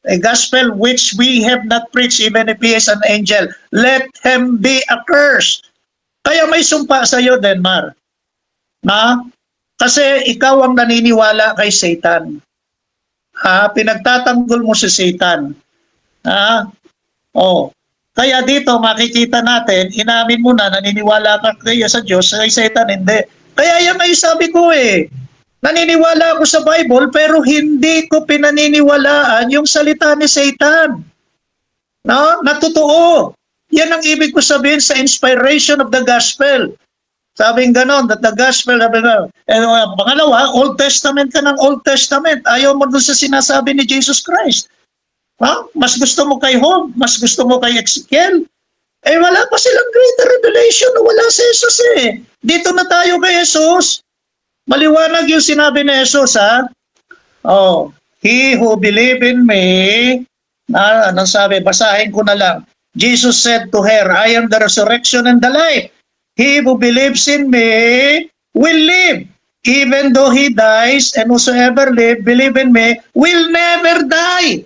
a gospel which we have not preached, even if he is an angel, let him be accursed. Kaya may sumpa sa iyo, Denmar. Kasi ikaw ang naniniwala kay Satan. Pinagtatanggol mo si Satan. Kaya dito makikita natin, inamin mo na naniniwala ka kaya sa Diyos, kay Satan hindi. Kaya yan ay sabi ko naniniwala ako sa Bible pero hindi ko pinaniniwalaan yung salita ni Satan. Na totoo. Yan ang ibig ko sabihin sa inspiration of the gospel. Sabing ganon, that the gospel, pangalawa, Old Testament ka ng Old Testament. Ayaw mo dun sa sinasabi ni Jesus Christ. Ha? Mas gusto mo kay Job, mas gusto mo kay Ezekiel. Wala pa silang greater revelation na wala si Jesus eh. Dito na tayo kay Jesus. Maliwanag yung sinabi ni Jesus, ha? Oh, he who believe in me, anong sabi, basahin ko na lang. Jesus said to her, I am the resurrection and the life. He who believes in me will live, even though he dies, and whosoever believe in me will never die.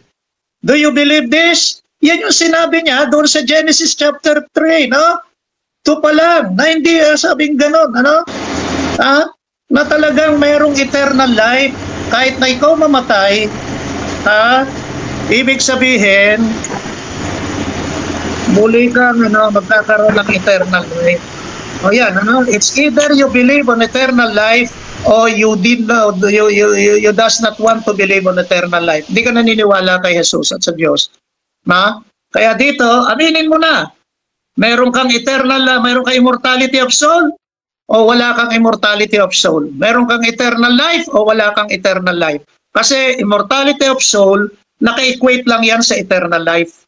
Do you believe this? Yan yung sinabi niya doon sa Genesis chapter 3, no? Ito pa lang, na hindi sabing ganon, ano? Na talagang mayroong eternal life, kahit na ikaw mamatay, ibig sabihin, muli kang magkakaroon ng eternal life. O yan, it's either you believe on eternal life or you does not want to believe on eternal life. Hindi ka naniniwala kay Jesus at sa Diyos. Kaya dito, aminin mo na, meron kang meron kang immortality of soul o wala kang immortality of soul. Meron kang eternal life o wala kang eternal life. Kasi immortality of soul, naka-equate lang yan sa eternal life.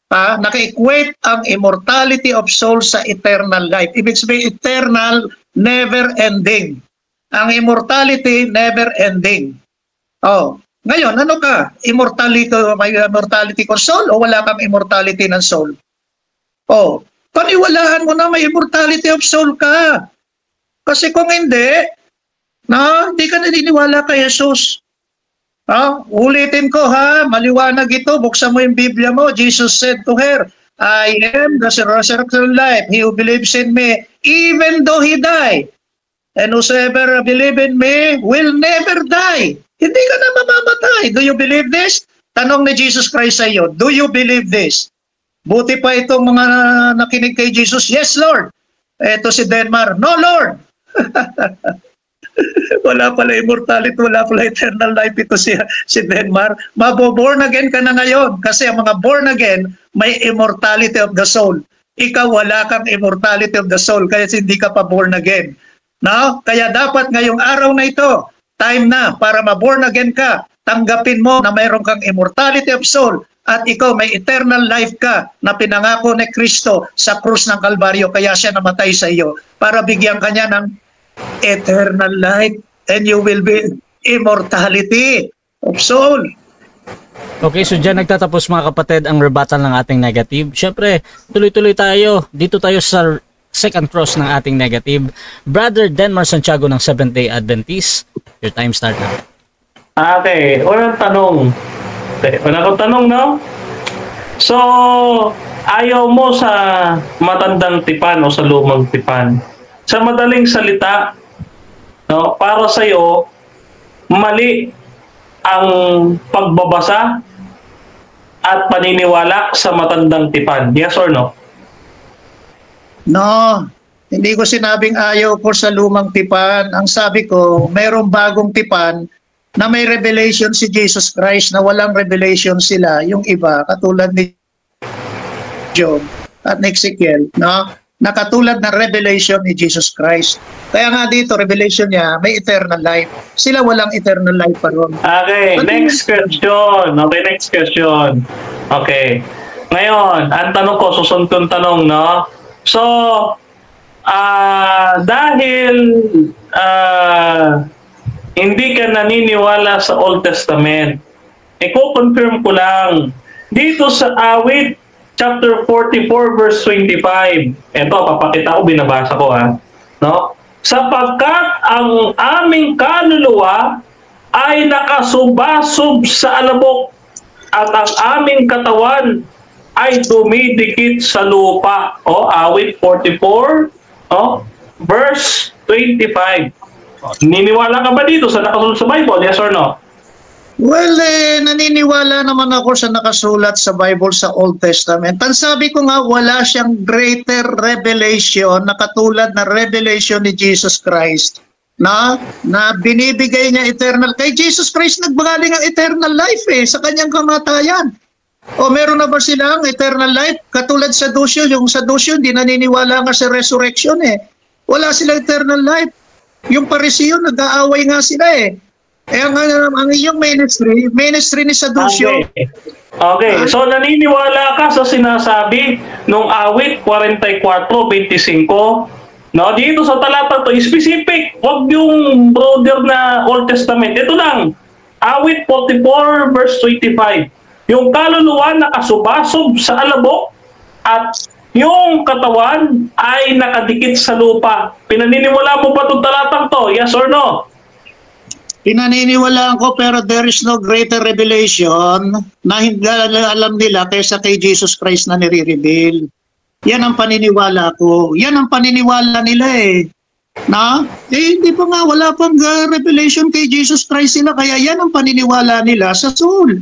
Naka-equate ang immortality of soul sa eternal life. Ibig sabihin, eternal, never-ending. Ang immortality, never-ending. Ngayon, ano ka? May immortality ng soul o wala kang immortality ng soul? Paniwalaan mo na may immortality of soul ka. Kasi kung hindi ka naniniwala kay Jesus. Ulitin ko maliwanag ito, buksan mo yung Biblia mo. Jesus said to her, I am the resurrection life. He who believes in me, even though he die, and whosoever believe in me will never die. Hindi ka na mamamatay. Do you believe this? Tanong ni Jesus Christ sa iyo, do you believe this? Buti pa itong mga nakinig kay Jesus, yes Lord. Ito si Denmar, no Lord. Wala pala immortality, wala pala eternal life ito si Denmar. Maboborn again ka na ngayon kasi ang mga born again may immortality of the soul. Ikaw wala kang immortality of the soul kaya hindi ka pa born again. Kaya dapat ngayong araw na ito, time na para ma-born again ka, tanggapin mo na mayroon kang immortality of soul at ikaw may eternal life ka na pinangako ni Kristo sa krus ng Kalbaryo kaya siya namatay sa iyo para bigyan ka niya ng eternal life and you will be immortality of soul. Okay, so dyan nagtatapos mga kapatid ang rebuttal ng ating negative. Siyempre, tuloy-tuloy tayo. Dito tayo sa second cross ng ating negative. Brother Denmar Santiago ng Seventh-day Adventist. Your time start now. Okay, unang tanong. Unang tanong, no? So, ayaw mo sa matandang tipan o sa lumang tipan. Sa madaling salita, no, para sa iyo mali ang pagbabasa at paniniwala sa matandang tipan. Yes or no? No, hindi ko sinabing ayaw ko sa lumang tipan. Ang sabi ko, mayroong bagong tipan na may revelation si Jesus Christ na walang revelation sila. Yung iba, katulad ni Job at ni Ezekiel, no? Na katulad ng revelation ni Jesus Christ. Kaya nga dito, revelation niya, may eternal life. Sila walang eternal life pa ron. Okay, next question. Okay. Ngayon, ang tanong ko, susunod kong tanong, no? So, dahil hindi ka naniniwala sa Old Testament, i-confirm ko lang, dito sa Awit, chapter 44 verse 25. Ito, papakita ko, binabasa ko no? Sapagkat ang aming kaluluwa ay nakasubasub sa alabok at ang aming katawan ay dumidikit sa lupa. Awit 44 verse 25. Niniwala ka ba dito sa nakasulat sa Bible? Yes or no? Well, naniniwala naman ako sa nakasulat sa Bible sa Old Testament. Ang sabi ko nga, wala siyang greater revelation na katulad na revelation ni Jesus Christ na binibigay niya eternal. Kay Jesus Christ nagbagaling ang eternal life sa kanyang kamatayan. O meron na ba silang eternal life? Katulad sa Saduceo, yung Saduceo hindi naniniwala nga sa resurrection eh. Wala silang eternal life. Yung Pariseo, nag-aaway nga sila eh. Ang iyong ministry ni Saduceo. Okay. So naniniwala ka sa sinasabi nung awit 44:25? No, dito sa talata to, specific. Huwag yung brother na Old Testament. Ito lang. Awit 44 verse 25. Yung kaluluwa nakasubasob sa alabok at yung katawan ay nakadikit sa lupa. Pinaniniwala mo ba itong talatang to? Yes or no? Pinaniniwalaan ko pero there is no greater revelation na hindi alam nila kaysa kay Jesus Christ na nire-reveal. Yan ang paniniwala ko. Yan ang paniniwala nila eh. Hindi pa nga, wala pang revelation kay Jesus Christ sila, kaya yan ang paniniwala nila sa soul.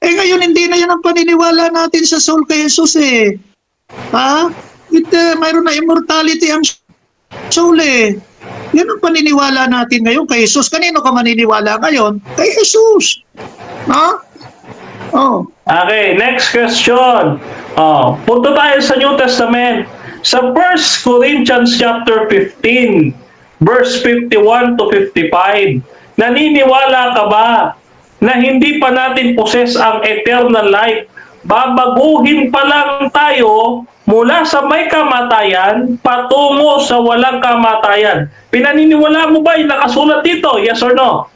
Ngayon hindi na yan ang paniniwala natin sa soul kay Jesus eh. Mayroon na immortality ang soul eh. Yan ang paniniwala natin ngayon kay Jesus. Kanino ka maniniwala ngayon? Kay Jesus. Okay, next question. Punta tayo sa New Testament. Sa 1 Corinthians chapter 15, verse 51 to 55, naniniwala ka ba na hindi pa natin possess ang eternal life? Babaguhin pa lang tayo mula sa may kamatayan patungo sa walang kamatayan. Pinaniniwala mo ba yung nakasulat dito? Yes or no?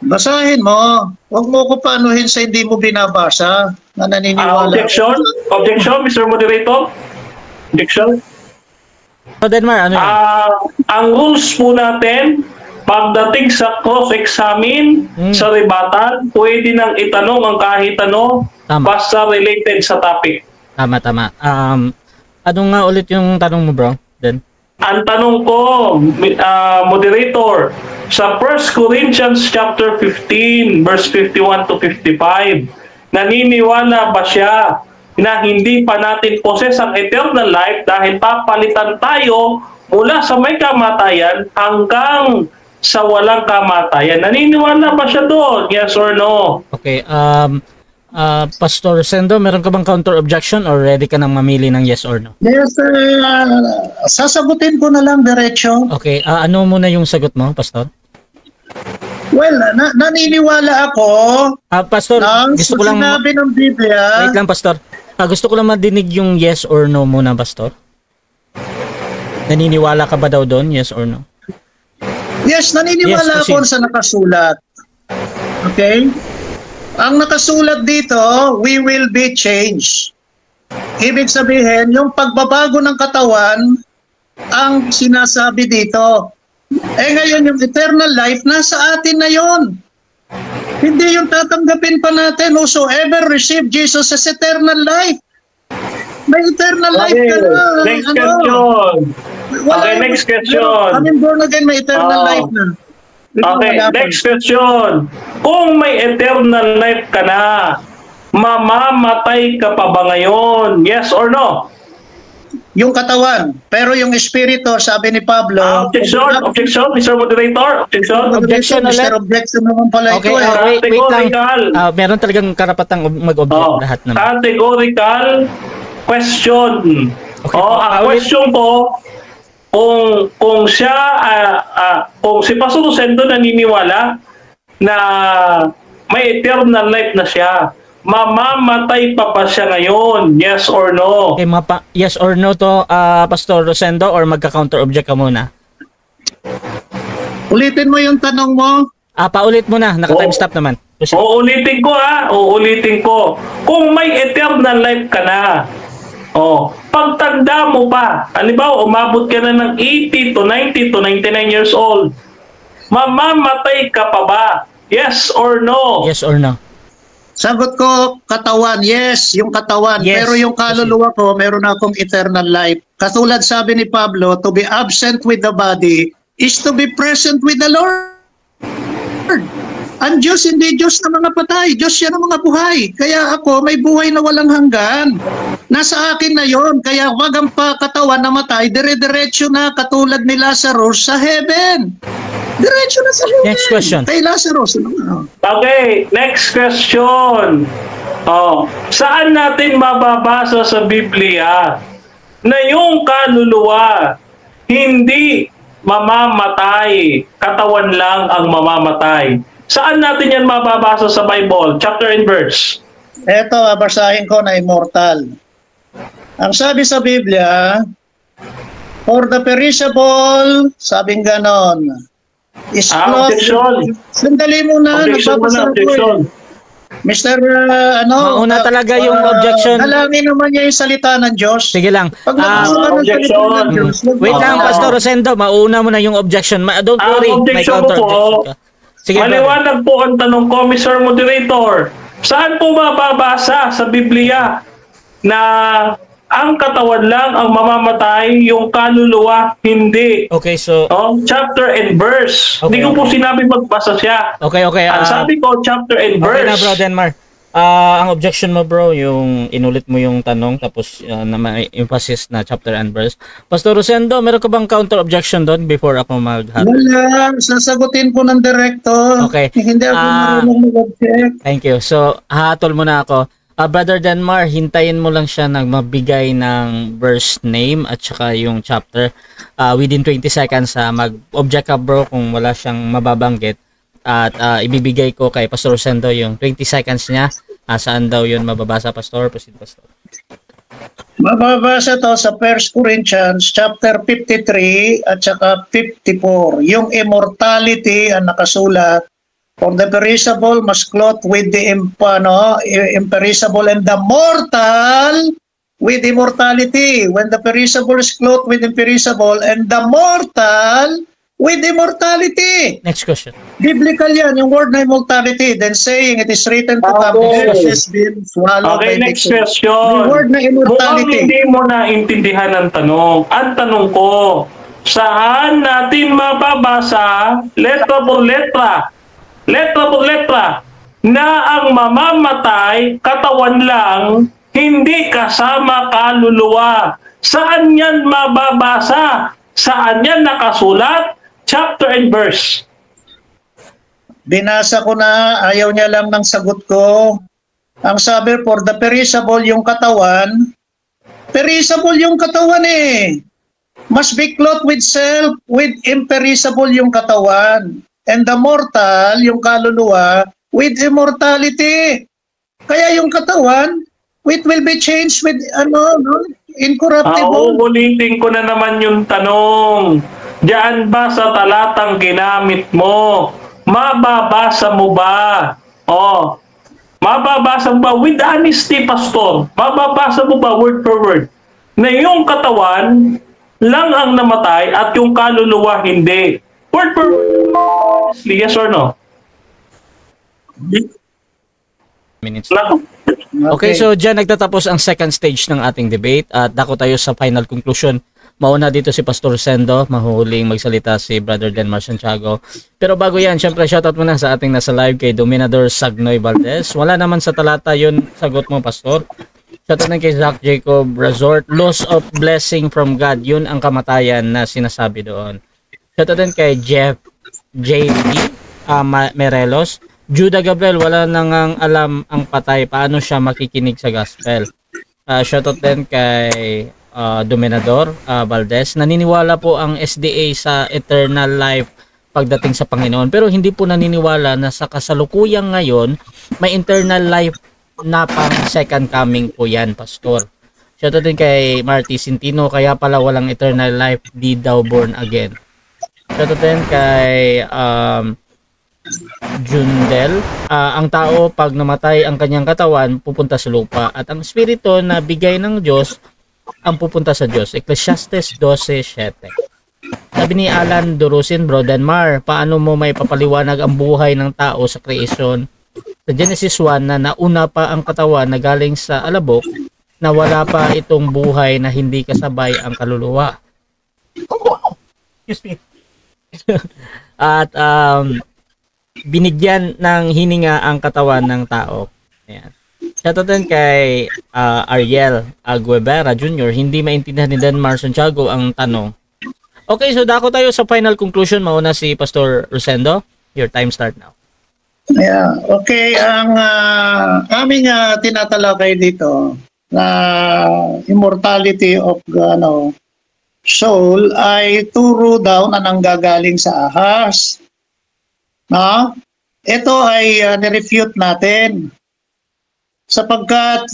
Basahin mo. Huwag mo ko paanuhin sa hindi mo binabasa na naniniwala. Objection? Objection, Mr. Moderator? Objection? So, Denmar, ano yun? Ang rules po natin, pagdating sa cross-examine, sa rebuttal, pwede nang itanong ang kahit ano, basta related sa topic. Tama. Ano nga ulit yung tanong mo, bro? Ang tanong ko, moderator, sa 1 Corinthians chapter 15, verse 51 to 55, naniniwala ba siya na hindi pa natin possess ang eternal life dahil papalitan tayo mula sa may kamatayan hanggang sa walang kamatayan? Naniniwala ba siya doon? Yes or no? Okay. Pastor Sendo, meron ka bang counter objection or ready ka nang mamili ng yes or no? Yes, sasagutin ko na lang diretso. Okay. Ano muna yung sagot mo, Pastor? Well, naniniwala ako Pastor, gusto ko lang sinabi ng Biblia. Wait lang, Pastor. Gusto ko lang madinig yung yes or no muna, Pastor. Naniniwala ka ba daw doon? Yes or no? Yes, naniniwala ako sa nakasulat. Okay? Ang nakasulat dito, we will be changed. Ibig sabihin, yung pagbabago ng katawan, ang sinasabi dito. Ngayon, yung eternal life, nasa atin na yon. Hindi yung tatanggapin pa natin, whosoever receive Jesus as eternal life. May eternal life ka na. Next question. Next question. Born again, may eternal life na. Okay, next question. Kung may eternal life ka na, mamamatay ka pa ba ngayon? Yes or no? Yung katawan. Pero yung espiritu, sabi ni Pablo... Objection, Mr. Moderator. Objection ulit. Mr. Objection naman pala ito. Wait lang. Meron talagang karapatang mag-object lahat naman. Categorical question. Okay, ang question ko, kung siya, kung si Pastor Rosendo naniniwala na may eternal life na siya, mamamatay pa ba siya ngayon? Yes or no? Okay, yes or no to, Pastor Rosendo, or magka-counter object ka muna? Ulitin mo yung tanong mo. Paulit mo na. Naka-time stop naman. Uulitin ko. Kung may eternal life ka na, pagtanda mo pa, halimbawa, umabot ka na ng 80 to 90 to 99 years old, mamamatay ka pa ba? Yes or no? Yes or no? Sagot ko, katawan. Yes, yung katawan. Yes. Pero yung kaluluwa ko, meron akong eternal life. Katulad sabi ni Pablo, to be absent with the body is to be present with the Lord. Ang Diyos, hindi Diyos na mga patay. Diyos siya ng mga buhay. Kaya ako, may buhay na walang hanggan. Nasa akin na yon. Kaya wag ang katawan na matay, dire-diretso na katulad ni Lazarus sa heaven. Diretso na sa lumen. Next question. Kay Lazarus. Okay, next question. Saan natin mababasa sa Biblia na yung kaluluwa hindi mamamatay, katawan lang ang mamamatay? Saan natin yan mababasa sa Bible? Chapter and verse. Ito, basahin ko na immortal. Ang sabi sa Biblia, for the perishable, sabing ganon, is objection. Sandali muna, nagbabasa ko Mr. Mauna talaga yung objection. Dalangin naman niya yung salita ng Diyos. Sige lang. Pag nabasa ng salita ng Diyos, Wait lang, Pastor Rosendo. Mauna mo na yung objection. Don't worry. May Objection counter ko po. objection ka. Sige, Maliwanag po ang tanong ko, Mr. Moderator. Saan po mababasa sa Biblia na ang katawan lang ang mamamatay, yung kaluluwa hindi? Okay, so... chapter and verse. Okay, Hindi ko po sinabi magbasa siya. Okay. Ang sabi ko, chapter and verse. Okay na, bro, Denmar. Ang objection mo, bro, yung inulit mo yung tanong tapos na may emphasis na chapter and verse. Pastor Rosendo, meron ka bang counter objection doon before ako mag-hatol? Wala, sasagutin po ng director. Okay. Hindi ako marunong mag-object. Thank you. So, hatol mo na ako. Brother Denmar, hintayin mo lang siya na magbigay ng verse name at saka yung chapter. Within 20 seconds, mag-object ka, bro, kung wala siyang mababanggit. At ibibigay ko kay Pastor Rosendo yung 20 seconds niya. Saan daw yun mababasa, Pastor? Proceed, Pastor. Mababasa to sa 1 Corinthians chapter 53 at saka 54. Yung immortality ang nakasulat, for the perishable must clothe with the imperishable, and the mortal with immortality. When the perishable is clothed with imperishable, and the mortal with immortality. Next question. Biblical yan, yung word na immortality. Then saying, it is written to come, this has been swallowed by next victory. question. Yung word na Mukhang immortality. hindi mo na intindihan ang tanong. Ang tanong ko, saan natin mababasa, letra por letra, na ang mamamatay, katawan lang, hindi kasama kaluluwa? Saan yan mababasa? Saan yan nakasulat? Chapter and verse. Binasa ko na, ayaw niya lang ng sagot ko. Ang sabi, for the perishable yung katawan, perishable yung katawan eh. Must be clothed with self, with imperishable yung katawan. And the mortal, yung kaluluwa, with immortality. Kaya yung katawan, it will be changed with incorruptible. Ulitin ko na naman yung tanong. Diyan ba sa talatang ginamit mo? Mababasa mo ba? Mababasa mo ba with honesty, Pastor? Mababasa mo ba word per word na yung katawan lang ang namatay at yung kaluluwa hindi? Word per word. Yes or no? Minutes. Okay, so dyan nagtatapos ang second stage ng ating debate at dako tayo sa final conclusion. Mauna dito si Pastor Rosendo, mahuhuling magsalita si Brother Denmar Santiago. Pero bago yan, syempre shoutout muna sa ating nasa live kay Dominador Sagnoy Valdez. Wala naman sa talata yun, sagot mo, Pastor. Shoutout din kay Zach Jacob Resort, loss of blessing from God, yun ang kamatayan na sinasabi doon. Shoutout din kay Jeff J.D. Merelos. Judah Gabriel, wala nang alam ang patay, paano siya makikinig sa gospel. Shoutout din kay Dominador Valdez. Naniniwala po ang SDA sa eternal life pagdating sa Panginoon, pero hindi po naniniwala na sa kasalukuyang ngayon may eternal life na pang second coming po yan, Pastor. Shoutout din kay Marty Centino, kaya pala walang eternal life, di daw born again. Shoutout din kay Jundel, ang tao pag namatay ang kanyang katawan pupunta sa lupa at ang espiritu na bigay ng Diyos ang pupunta sa Diyos. Ecclesiastes 12:7. Sabi ni Alan Durusin, Bro Denmar, paano mo may papaliwanag ang buhay ng tao sa creation sa Genesis 1 na nauna pa ang katawan na galing sa alabok na wala pa itong buhay na hindi kasabay ang kaluluwa? Excuse me. At binigyan ng hininga ang katawan ng tao. Ayan. Shoutout din kay Ariel Aguevera Jr. Hindi maintindihan ni Denmar Santiago ang tanong. Okay, so dako tayo sa final conclusion. Mauna si Pastor Rosendo. Your time start now. Yeah, okay. Ang aming tinatalakay dito na immortality of soul ay turo daw na nanggagaling sa ahas. No? Ito ay nirefute natin. Sapagkat,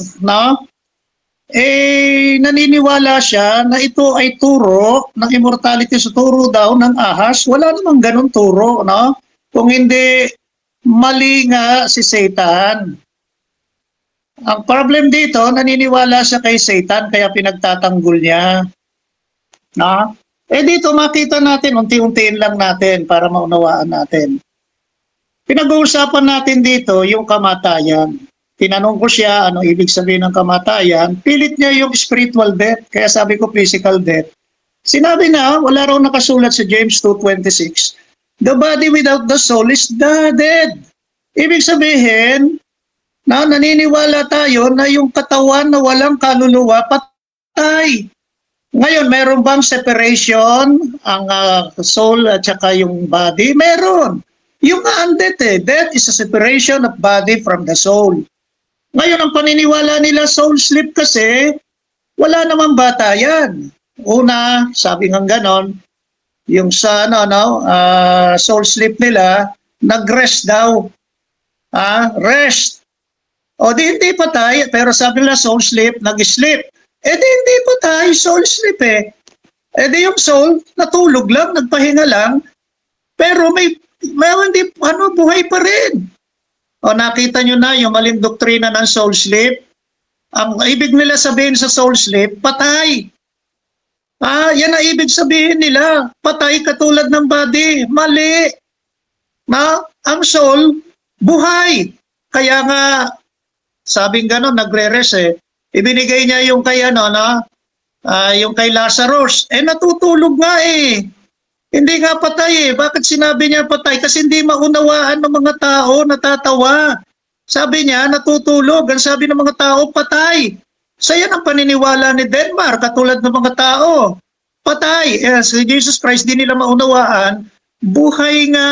naniniwala siya na ito ay turo ng immortality sa turo daw ng ahas. Wala namang ganun turo, no? Kung hindi, mali nga si Satan. Ang problem dito, naniniwala siya kay Satan kaya pinagtatanggol niya. No? Dito makita natin, unti-untiin lang natin para maunawaan natin. Pinag-uusapan natin dito yung kamatayan. Tinanong ko siya, ano ibig sabihin ng kamatayan? Pilit niya yung spiritual death, kaya sabi ko physical death. Sinabi na, wala raw nakasulat sa James 2:26, the body without the soul is dead. Ibig sabihin, naniniwala tayo na yung katawan na walang kaluluwa, patay. Ngayon, meron bang separation ang soul at saka yung body? Meron. Yung undead death is a separation of body from the soul. Ngayon, ang paniniwala nila soul sleep kasi, wala namang bata yan. Una, sabi ng ganon, yung sa soul sleep nila, nag-rest daw. Rest. O di hindi patay, pero sabi nila soul sleep, nag-sleep. Di hindi patay, soul sleep di yung soul, natulog lang, nagpahinga lang, pero may hindi, buhay pa rin. O nakita nyo na yung maling doktrina ng soul sleep. Ang ibig nila sabihin sa soul sleep, patay. Yan ang ibig sabihin nila. Patay katulad ng body. Mali. Ang soul, buhay. Kaya nga, sabing gano'n, nagre-rest Ibinigay niya yung kay yung kay Lazarus. Natutulog nga Hindi nga patay Bakit sinabi niya patay? Kasi hindi maunawaan ng mga tao, natatawa. Sabi niya, natutulog. Ang sabi ng mga tao, patay. So yan ang paniniwala ni Denmark, katulad ng mga tao. Patay. Si Jesus Christ, di nila maunawaan. Buhay nga.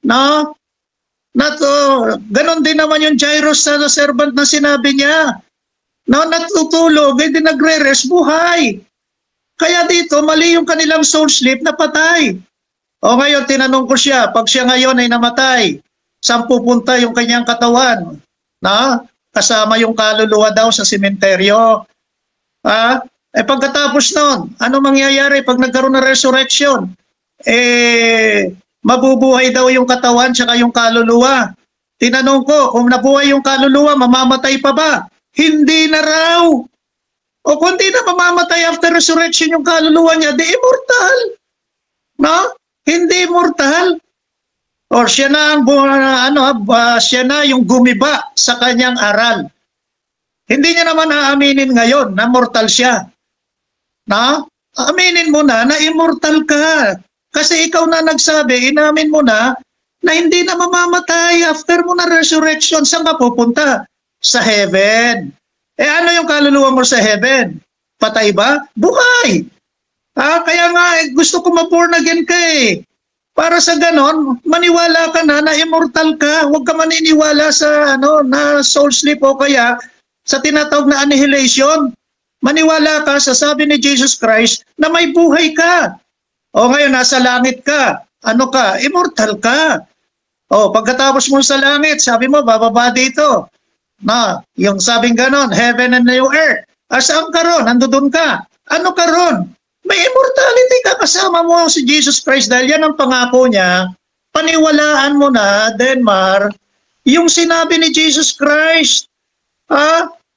No? Ganon din naman yung Jairus sa servant na sinabi niya. Natutulog, hindi nagre-rest, buhay. Kaya dito, mali yung kanilang soul sleep na patay. O ngayon, tinanong ko siya, pag siya ngayon ay namatay, saan pupunta yung kanyang katawan? Kasama yung kaluluwa daw sa sementeryo. Pagkatapos nun, ano mangyayari pag nagkaroon ng resurrection? Mabubuhay daw yung katawan tsaka yung kaluluwa. Tinanong ko, kung nabuhay yung kaluluwa, mamamatay pa ba? Hindi na raw. O kung di na mamamatay after resurrection yung kaluluwa niya, di immortal. Hindi immortal. Or siya na siya na yung gumiba sa kanyang aral. Hindi niya naman aaminin ngayon na mortal siya. Aminin mo na immortal ka. Kasi ikaw na nagsabi, inamin mo na hindi na mamamatay after mo na resurrection. Saan ka pupunta? Sa heaven. Ano yung kaluluwa mo sa heaven? Patay ba? Buhay. Kaya nga gusto ko ma-born again ka Para sa ganon, maniwala ka na immortal ka. Huwag ka maniniwala sa na soul sleep o kaya sa tinatawag na annihilation. Maniwala ka sa sabi ni Jesus Christ na may buhay ka. O ngayon, nasa langit ka. Ano ka? Immortal ka. O pagkatapos mo sa langit, sabi mo, bababa dito. Yung sabing ganon, heaven and new earth. Saan ka ron? Nandun ka. Ano ka ron? May immortality ka, kasama mo si Jesus Christ dahil yan ang pangako niya. Paniwalaan mo na, Denmark, yung sinabi ni Jesus Christ.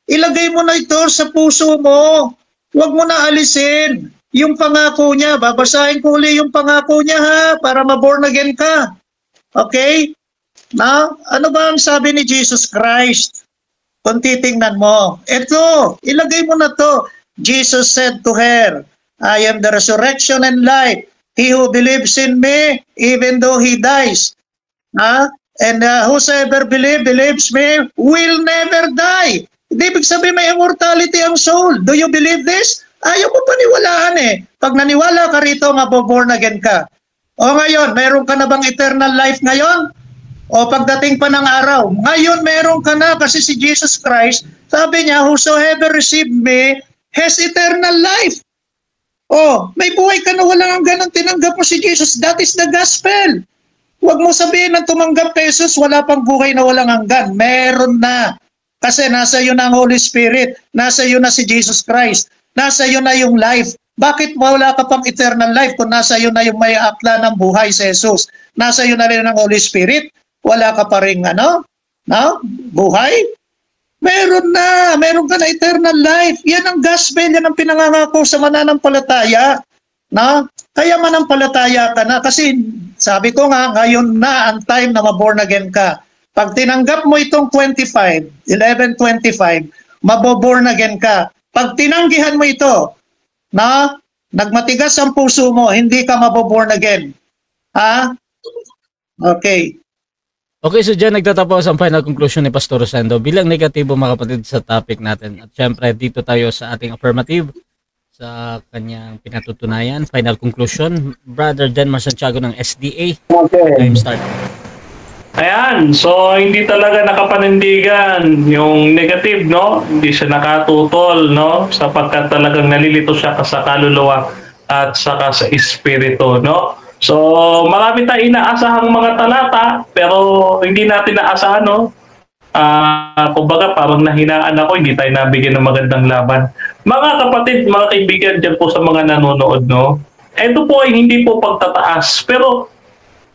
Ilagay mo na ito sa puso mo. Huwag mo na alisin yung pangako niya. Babasahin ko uli yung pangako niya para ma-born again ka. Okay? Ano ba ang sabi ni Jesus Christ? Kung titingnan mo, ito, ilagay mo na to. Jesus said to her, I am the resurrection and life. He who believes in me, even though he dies. And whosoever believes me, will never die. Ibig sabihin may immortality ang soul. Do you believe this? Ayaw ko paniwalaan eh. Pag naniwala ka rito, maboborn again ka. O ngayon, meron ka na bang eternal life ngayon? O pagdating pa ng araw, ngayon meron ka na kasi si Jesus Christ, sabi niya, whosoever received me has eternal life. O, may buhay ka na walang hanggan ang tinanggap mo si Jesus. That is the gospel. Huwag mo sabihin na tumanggap kay Jesus, wala pang buhay na walang hanggan. Meron na. Kasi nasa iyo na ang Holy Spirit, nasa iyo na si Jesus Christ, nasa iyo na yung life. Bakit wala ka pang eternal life kung nasa iyo na yung may akla ng buhay si Jesus? Nasa iyo na rin ang Holy Spirit, wala ka pa rin buhay? Meron na, meron ka na eternal life. Yan ang gospel, yan ang pinangangako sa mananampalataya. No? Kaya manampalataya ka na kasi sabi ko nga, ngayon na ang time na maborn again ka. Pag tinanggap mo itong 11:25, maboborn again ka. Pag tinanggihan mo ito, na nagmatigas ang puso mo, hindi ka maboborn again. Ha? Okay. Okay, so dyan nagtatapos ang final conclusion ni Pastor Rosendo bilang negatibo mga kapatid sa topic natin. At syempre dito tayo sa ating affirmative sa kanyang pinatutunayan. Final conclusion, Brother Denmar Santiago ng SDA. Okay. Time start. Ayan, so hindi talaga nakapanindigan yung negative, no? Hindi siya nakatutol, no? Sapagkat talagang nalilito siya sa kaluluwa at saka sa espiritu, no? So, marami tayong inaasahang mga talata, pero hindi natin naasahan, no? Kumbaga, parang nahinaan ako, hindi tayo nabigyan ng magandang laban. Mga kapatid, mga kaibigan dyan po sa mga nanonood, no? Ito po ay hindi po pagtataas, pero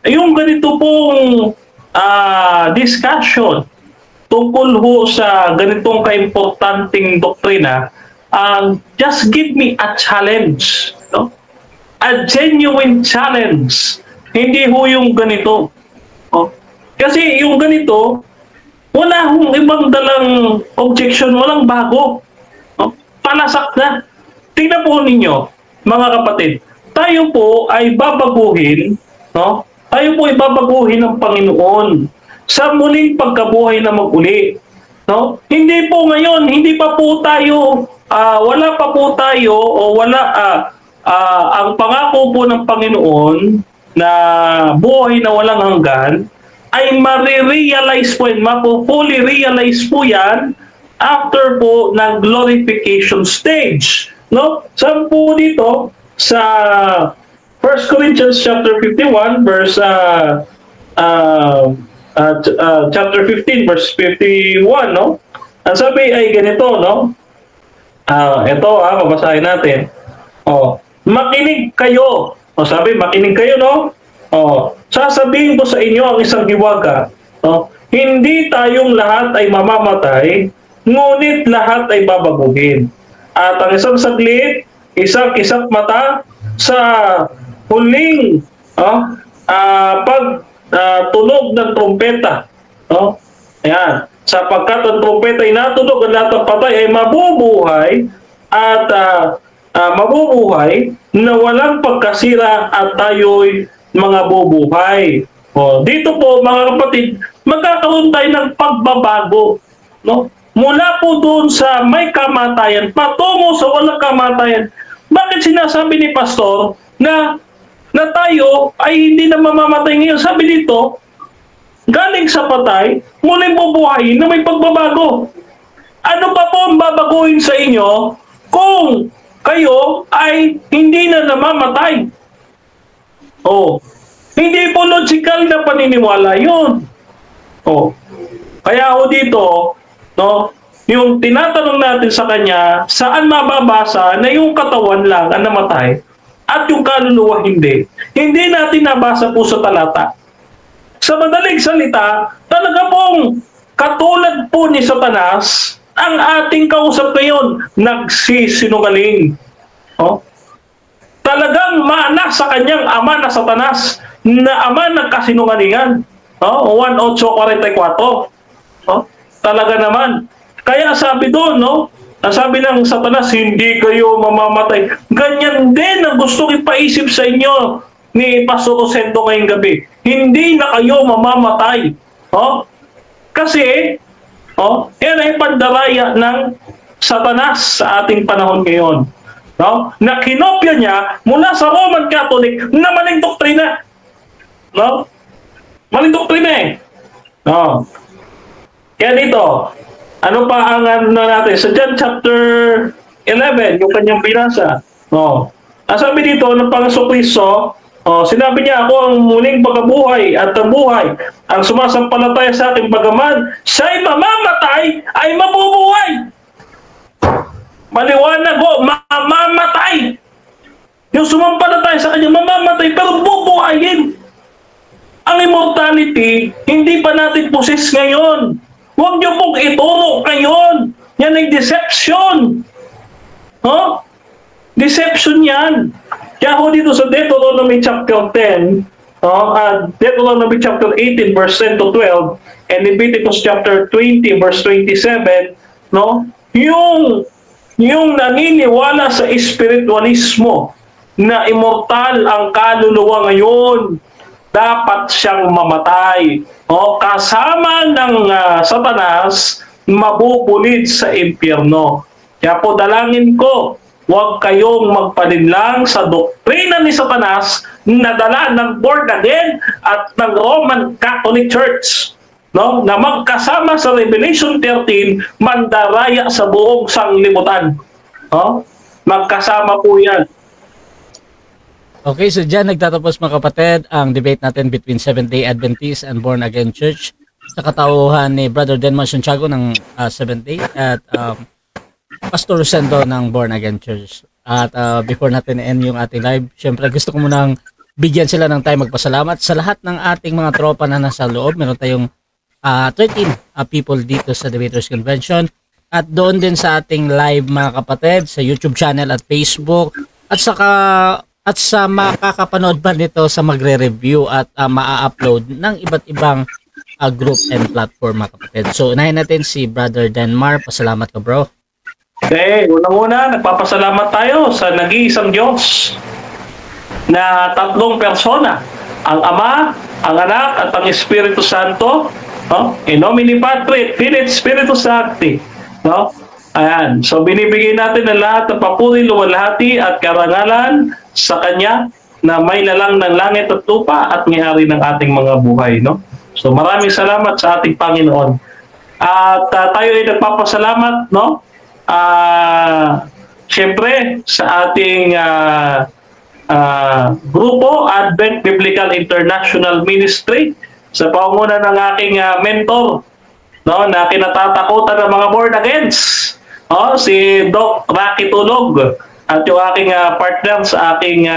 yung ganito pong discussion tungkol ho sa ganitong kaimportanteng doktrina, just give me a challenge, no? A genuine challenge. Hindi ho yung ganito. Oh. Kasi yung ganito, wala hong ibang dalang objection, walang bago. Oh. Palasak na. Tingnan po ninyo, mga kapatid, tayo po ay babaguhin, no? Tayo po ibabaguhin ng Panginoon sa muling pagkabuhay na mag-uli. No? Hindi po ngayon, hindi pa po tayo, wala pa po tayo, o wala, ang pangako po ng Panginoon na buhay na walang hanggan, ay marirealize po, fully realize po yan after po ng glorification stage. No? Saan po dito? Sa 1 Corinthians chapter 51 verse chapter 15 verse 51, no? Ang sabi ay ganito, no? Ito babasahin natin. Makinig kayo. Sabi makinig kayo, no? Sasabihin ko sa inyo ang isang hiwaga, no? Hindi tayong lahat ay mamamatay, ngunit lahat ay babaguhin. At ang isang saglit, isang mata sa huling tunog ng trumpeta. No? Ayan. Sapagkat ang trumpeta ay natunog, ang lahat ng patay ay mabubuhay at mabubuhay na walang pagkasira at tayo'y mga bubuhay. Dito po mga kapatid, magkakaroon tayo ng pagbabago. No? Mula po doon sa may kamatayan, patungo sa walang kamatayan. Bakit sinasabi ni Pastor na tayo ay hindi na mamamatay ngayon? Sabi dito, galing sa patay, muling bubuhayin na may pagbabago. Ano pa po ang babaguhin sa inyo kung kayo ay hindi na namamatay? Hindi po logical na paniniwala yun. Kaya dito, no, yung tinatanong natin sa kanya, saan mababasa na yung katawan lang ang namatay at yung kaluluwa hindi? Hindi natin nabasa po sa talata. Sa madaling salita, talaga pong katulad po ni Satanas, ang ating kausap ngayon, nagsisinungaling. Talagang mana sa kanyang ama na Satanas, na ama ng kasinungalingan. 1:8:44. Talaga naman. Kaya sabi doon, no? Sabi ng Satanas, hindi kayo mamamatay. Ganyan din ang gustong ipaisip sa inyo ni Pastor Rosendo ngayong gabi. Hindi na kayo mamamatay. Kasi, yan ay pandaraya ng Satanas sa ating panahon ngayon. no? Na kinopya niya mula sa Roman Catholic na maling doktrina. No? Maling doktrina eh. No. Kaya dito, ano pa ang ano natin? Sa John chapter 11, yung kanyang binasa. No. Sabi dito, ng Panginoon, sinabi niya, ako ang muling pagkabuhay at ang buhay. Ang sumasampalataya sa akin bagaman siya'y mamamatay, ay mabubuhay. Maliwanag ko, mamamatay. Yung sumampalataya sa kanya, mamamatay, pero bubuhayin. Ang immortality, hindi pa natin possess ngayon. Huwag niyo pong ituro ngayon. Yan ay deception. Deception yan. Kaya ako dito sa Deuteronomy chapter 10, Deuteronomy chapter 18 verse 10 to 12, and Leviticus chapter 20 verse 27, no? Yung naniniwala sa espiritualismo na immortal ang kaluluwa ngayon, dapat siyang mamatay. Kasama ng Satanas, mabubulid sa impyerno. Kaya po dalangin ko, huwag kayong magpalinlang sa doktrina ni Satanas na dala ng born again at ng Roman Catholic Church, no? Na magkasama sa Revelation 13, mandaraya sa buong sanglibutan. Magkasama po yan. Okay, so dyan nagtatapos mga kapatid ang debate natin between Seventh-day Adventist and Born Again Church sa katauhan ni Brother Denmar Santiago ng Seventh-day at Pastor Rosendo ng Born Again Church. At before natin end yung ating live, syempre gusto ko munang bigyan sila ng time magpasalamat sa lahat ng ating mga tropa na nasa loob. Meron tayong 13 people dito sa Debaters Convention. At doon din sa ating live mga kapatid sa YouTube channel at Facebook. At sa makakapanood ba nito sa magre-review at maa-upload ng iba't ibang group and platform mga kapatid. So unahin natin si Brother Denmar. Pasalamat ka bro. Okay, unang-una, nagpapasalamat tayo sa nag-iisang Diyos na tatlong persona. Ang Ama, ang Anak, at ang Espiritu Santo. In nomine Patri, Filii, Spiritus Sancti. No? Ayan. So, binibigay natin ang lahat ng papuri, luwalhati at karangalan sa Kanya na may lalang ng langit at lupa at may-ari ng ating mga buhay. No? So, maraming salamat sa ating Panginoon. At tayo ay nagpapasalamat, no? Siyempre sa ating grupo Advent Biblical International Ministry sa pangunguna ng aking mentor, no, na kinatatakutan ng mga born agains, si Doc Rocky Tulog, at yung aking partner sa aking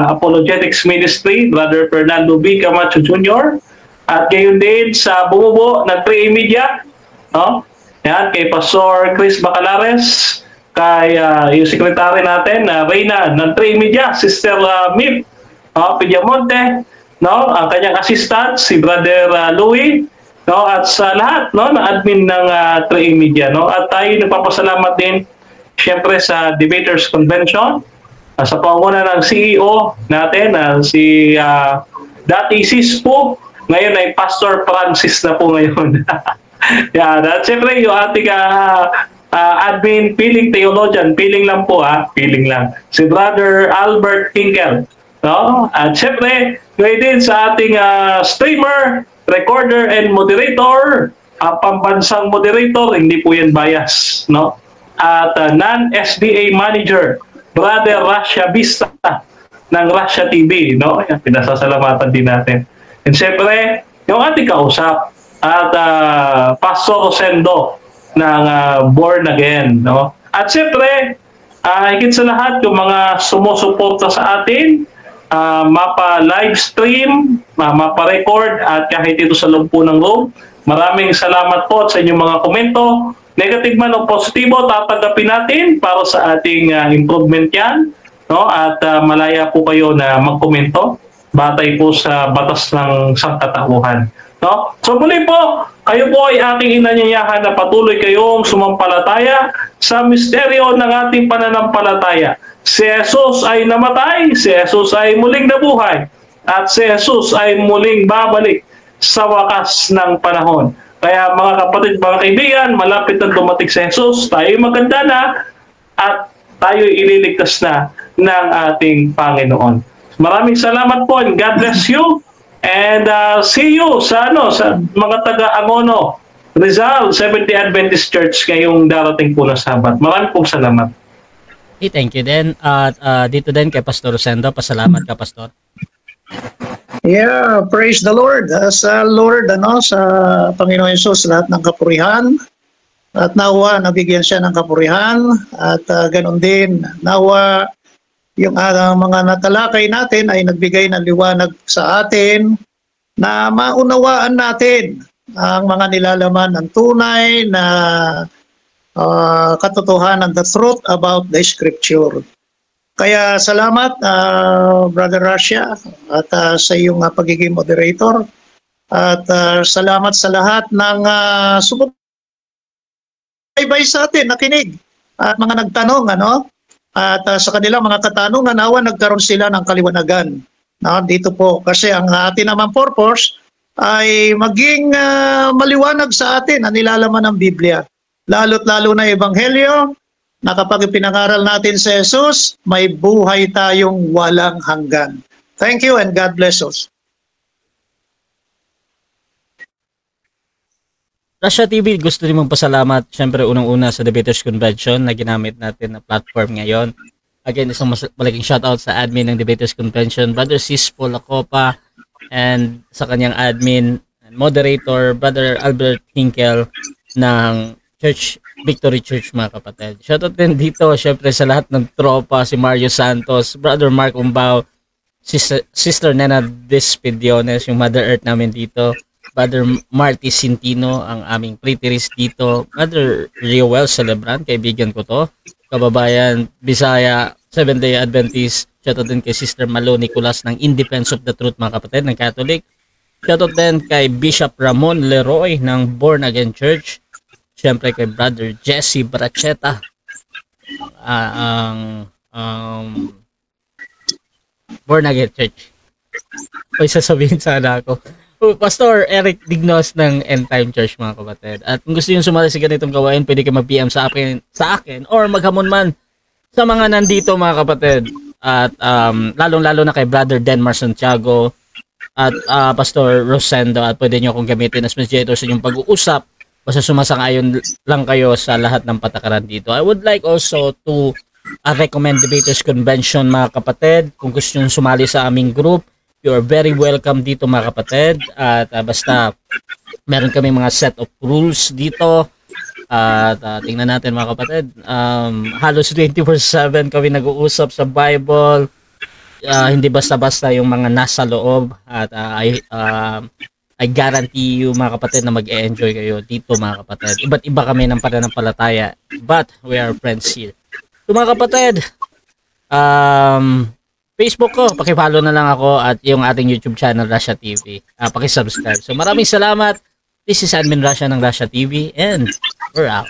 apologetics ministry, Brother Fernando B. Camacho Jr., at gayon din sa bumubuo ng 3A Media, yan, kay Pastor Chris Bacalares, kay yung sekretary natin, Reyna ng 3 Media, Sister Mip Pidiamonte, no? Ang kanyang assistant, si Brother Louie, no? At sa lahat, no, na admin ng 3 Media. No? At tayo nagpapasalamat din, siyempre sa Debaters Convention, sa pangunguna ng CEO natin, si dati Sispo, ngayon ay Pastor Francis na po ngayon. Yan, at siyempre yung ating admin piling theologian, piling lang po piling lang, si Brother Albert Hinkel, no? At siyempre ngayon din sa ating streamer, recorder and moderator, pambansang moderator, hindi po yan bias, no? At non-SDA manager, Brother Russia Vista ng Russia TV, no? Yan, pinasasalamatan din natin. And siyempre yung ating kausap at Pastor Rosendo ng Born Again, no? At siyempre, higit sa lahat, yung mga sumusuporta sa atin, mapa-live stream, mapa-record, at kahit ito sa loob po ng room. Maraming salamat po sa inyong mga komento. Negative man o positibo, tatanggapin natin para sa ating improvement yan, no? At malaya po kayo na magkomento batay po sa batas ng sangkatauhan. No? So muli po, kayo po ay aking inanyayahan na patuloy kayong sumampalataya sa misteryo ng ating pananampalataya. Si Jesus ay namatay, si Jesus ay muling nabuhay, at si Jesus ay muling babalik sa wakas ng panahon. Kaya mga kapatid, mga kaibigan, malapit na dumating si Jesus, tayo maganda na at tayo ililigtas na ng ating Panginoon. Maraming salamat po and God bless you. And see you sa mga taga-Angono, Rizal, Seventh Day Adventist Church ngayong darating po na Sabat. Maraming pong salamat. Okay, thank you din. At dito din kay Pastor Rosendo, pasalamat ka, Pastor. Yeah, praise the Lord. Sa Lord, sa Panginoon Hesus, lahat ng kapurihan. At nawa, nabigyan siya ng kapurihan. At ganun din, nawa, yung mga natalakay natin ay nagbigay ng liwanag sa atin na maunawaan natin ang mga nilalaman ng tunay na katotohanan, the truth about the Scripture. Kaya salamat, Brother Russia, at sa iyong pagiging moderator. At salamat sa lahat ng sumubaybay sa atin, nakinig, at mga nagtanong, at sa kanilang mga katanungan, nawa nagkaroon sila ng kaliwanagan. Dito po, kasi ang atin naman purpose ay maging maliwanag sa atin ang nilalaman ng Biblia. Lalo't lalo na Ebanghelyo, na kapag pinangaral natin sa Jesus, may buhay tayong walang hanggan. Thank you and God bless us. Russia TV, gusto rin mong pasalamat syempre unang-una sa Debaters Convention na ginamit natin na platform ngayon. Again, isang malaking shoutout sa admin ng Debaters Convention, Brother Cispo Lacopa, and sa kanyang admin and moderator, Brother Albert Hinkel ng Victory Church, mga kapatid. Shoutout din dito syempre sa lahat ng tropa, si Mario Santos, Brother Mark Umbao, Sister Nena Despediones, yung Mother Earth namin dito, Brother Marty Sintino, ang aming preterist dito, Brother Rioel Celebran, kaibigan ko to, kababayan, Bisaya, Seventh Day Adventist. Shoutout din kay Sister Malo Nicolas ng In Defense of the Truth, mga kapatid, ng Catholic. Shoutout din kay Bishop Ramon Leroy ng Born Again Church. Siyempre kay Brother Jesse Bracheta, ang Born Again Church. O sasabihin sana ako. Pastor Eric Dignos ng End Time Church, mga kapatid. At kung gusto nyo sumali sa ganitong gawain, pwede kayo mag-PM sa akin or maghamon man sa mga nandito, mga kapatid. At lalong-lalo na kay Brother Denmar Santiago at Pastor Rosendo, at pwede nyo akong gamitin as mediator sa inyong pag-uusap. Basta sumasang-ayon lang kayo sa lahat ng patakaran dito. I would like also to recommend Debaters Convention, mga kapatid. Kung gusto nyo sumali sa aming group, you are very welcome dito, mga kapatid. At basta meron kami mga set of rules dito. At tingnan natin, mga kapatid. Halos 24/7 kami nag-uusap sa Bible. Hindi basta-basta yung mga nasa loob. At I guarantee you, mga kapatid, na mag-e-enjoy kayo dito, mga kapatid. Iba't iba kami ng pananampalataya, but we are friends here. So, mga kapatid, Facebook ko, pakipollow na lang ako, at yung ating YouTube channel, Russia TV. Pakisubscribe. So, maraming salamat. This is Admin Russia ng Russia TV, and we're out.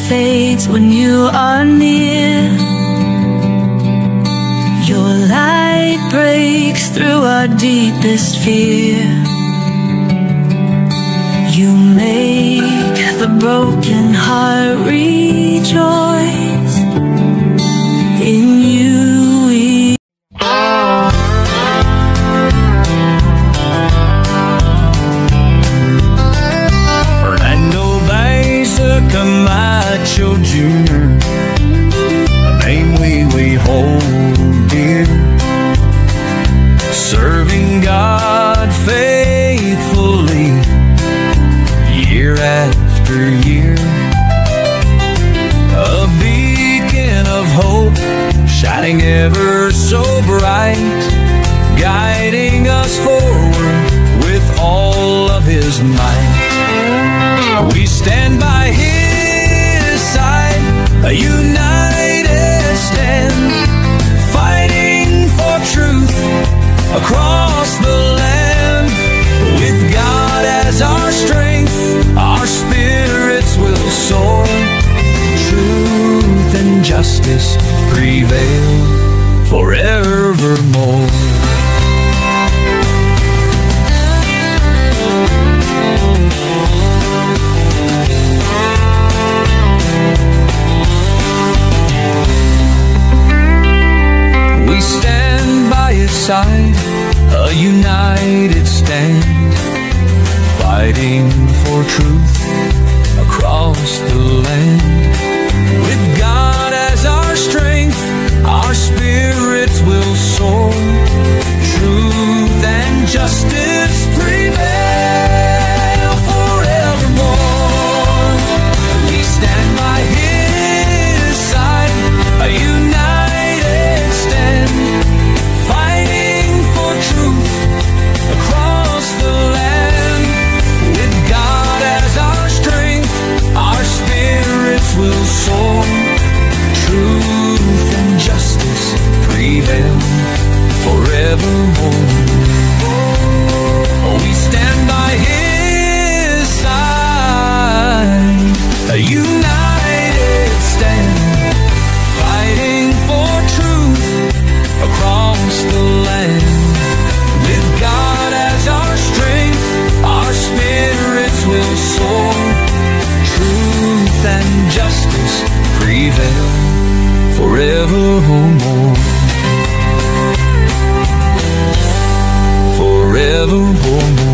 Fades when you are near. Your light breaks through our deepest fear. You make the broken heart rejoice. In you Fernando Basic, Camacho Jr., a name we hold dear, serving God faithfully year after year, a beacon of hope shining ever so bright, guiding us forward with all of His might. We stand by His side, a united stand, fighting for truth across the land. With God as our strength, our spirits will soar. Truth and justice prevail forevermore. We stand by his side, a united stand, fighting for truth across the land. With God as our strength, our spirits will soar. Truth and justice prevail forevermore. We stand by his side, a united stand, fighting for truth across the land. With God as our strength, our spirits will soar. Truth and justice prevail forevermore. We stand by his side, a united stand, fighting for truth across the land. With God as our strength, our spirits will soar. Truth and justice prevail forevermore. Forevermore.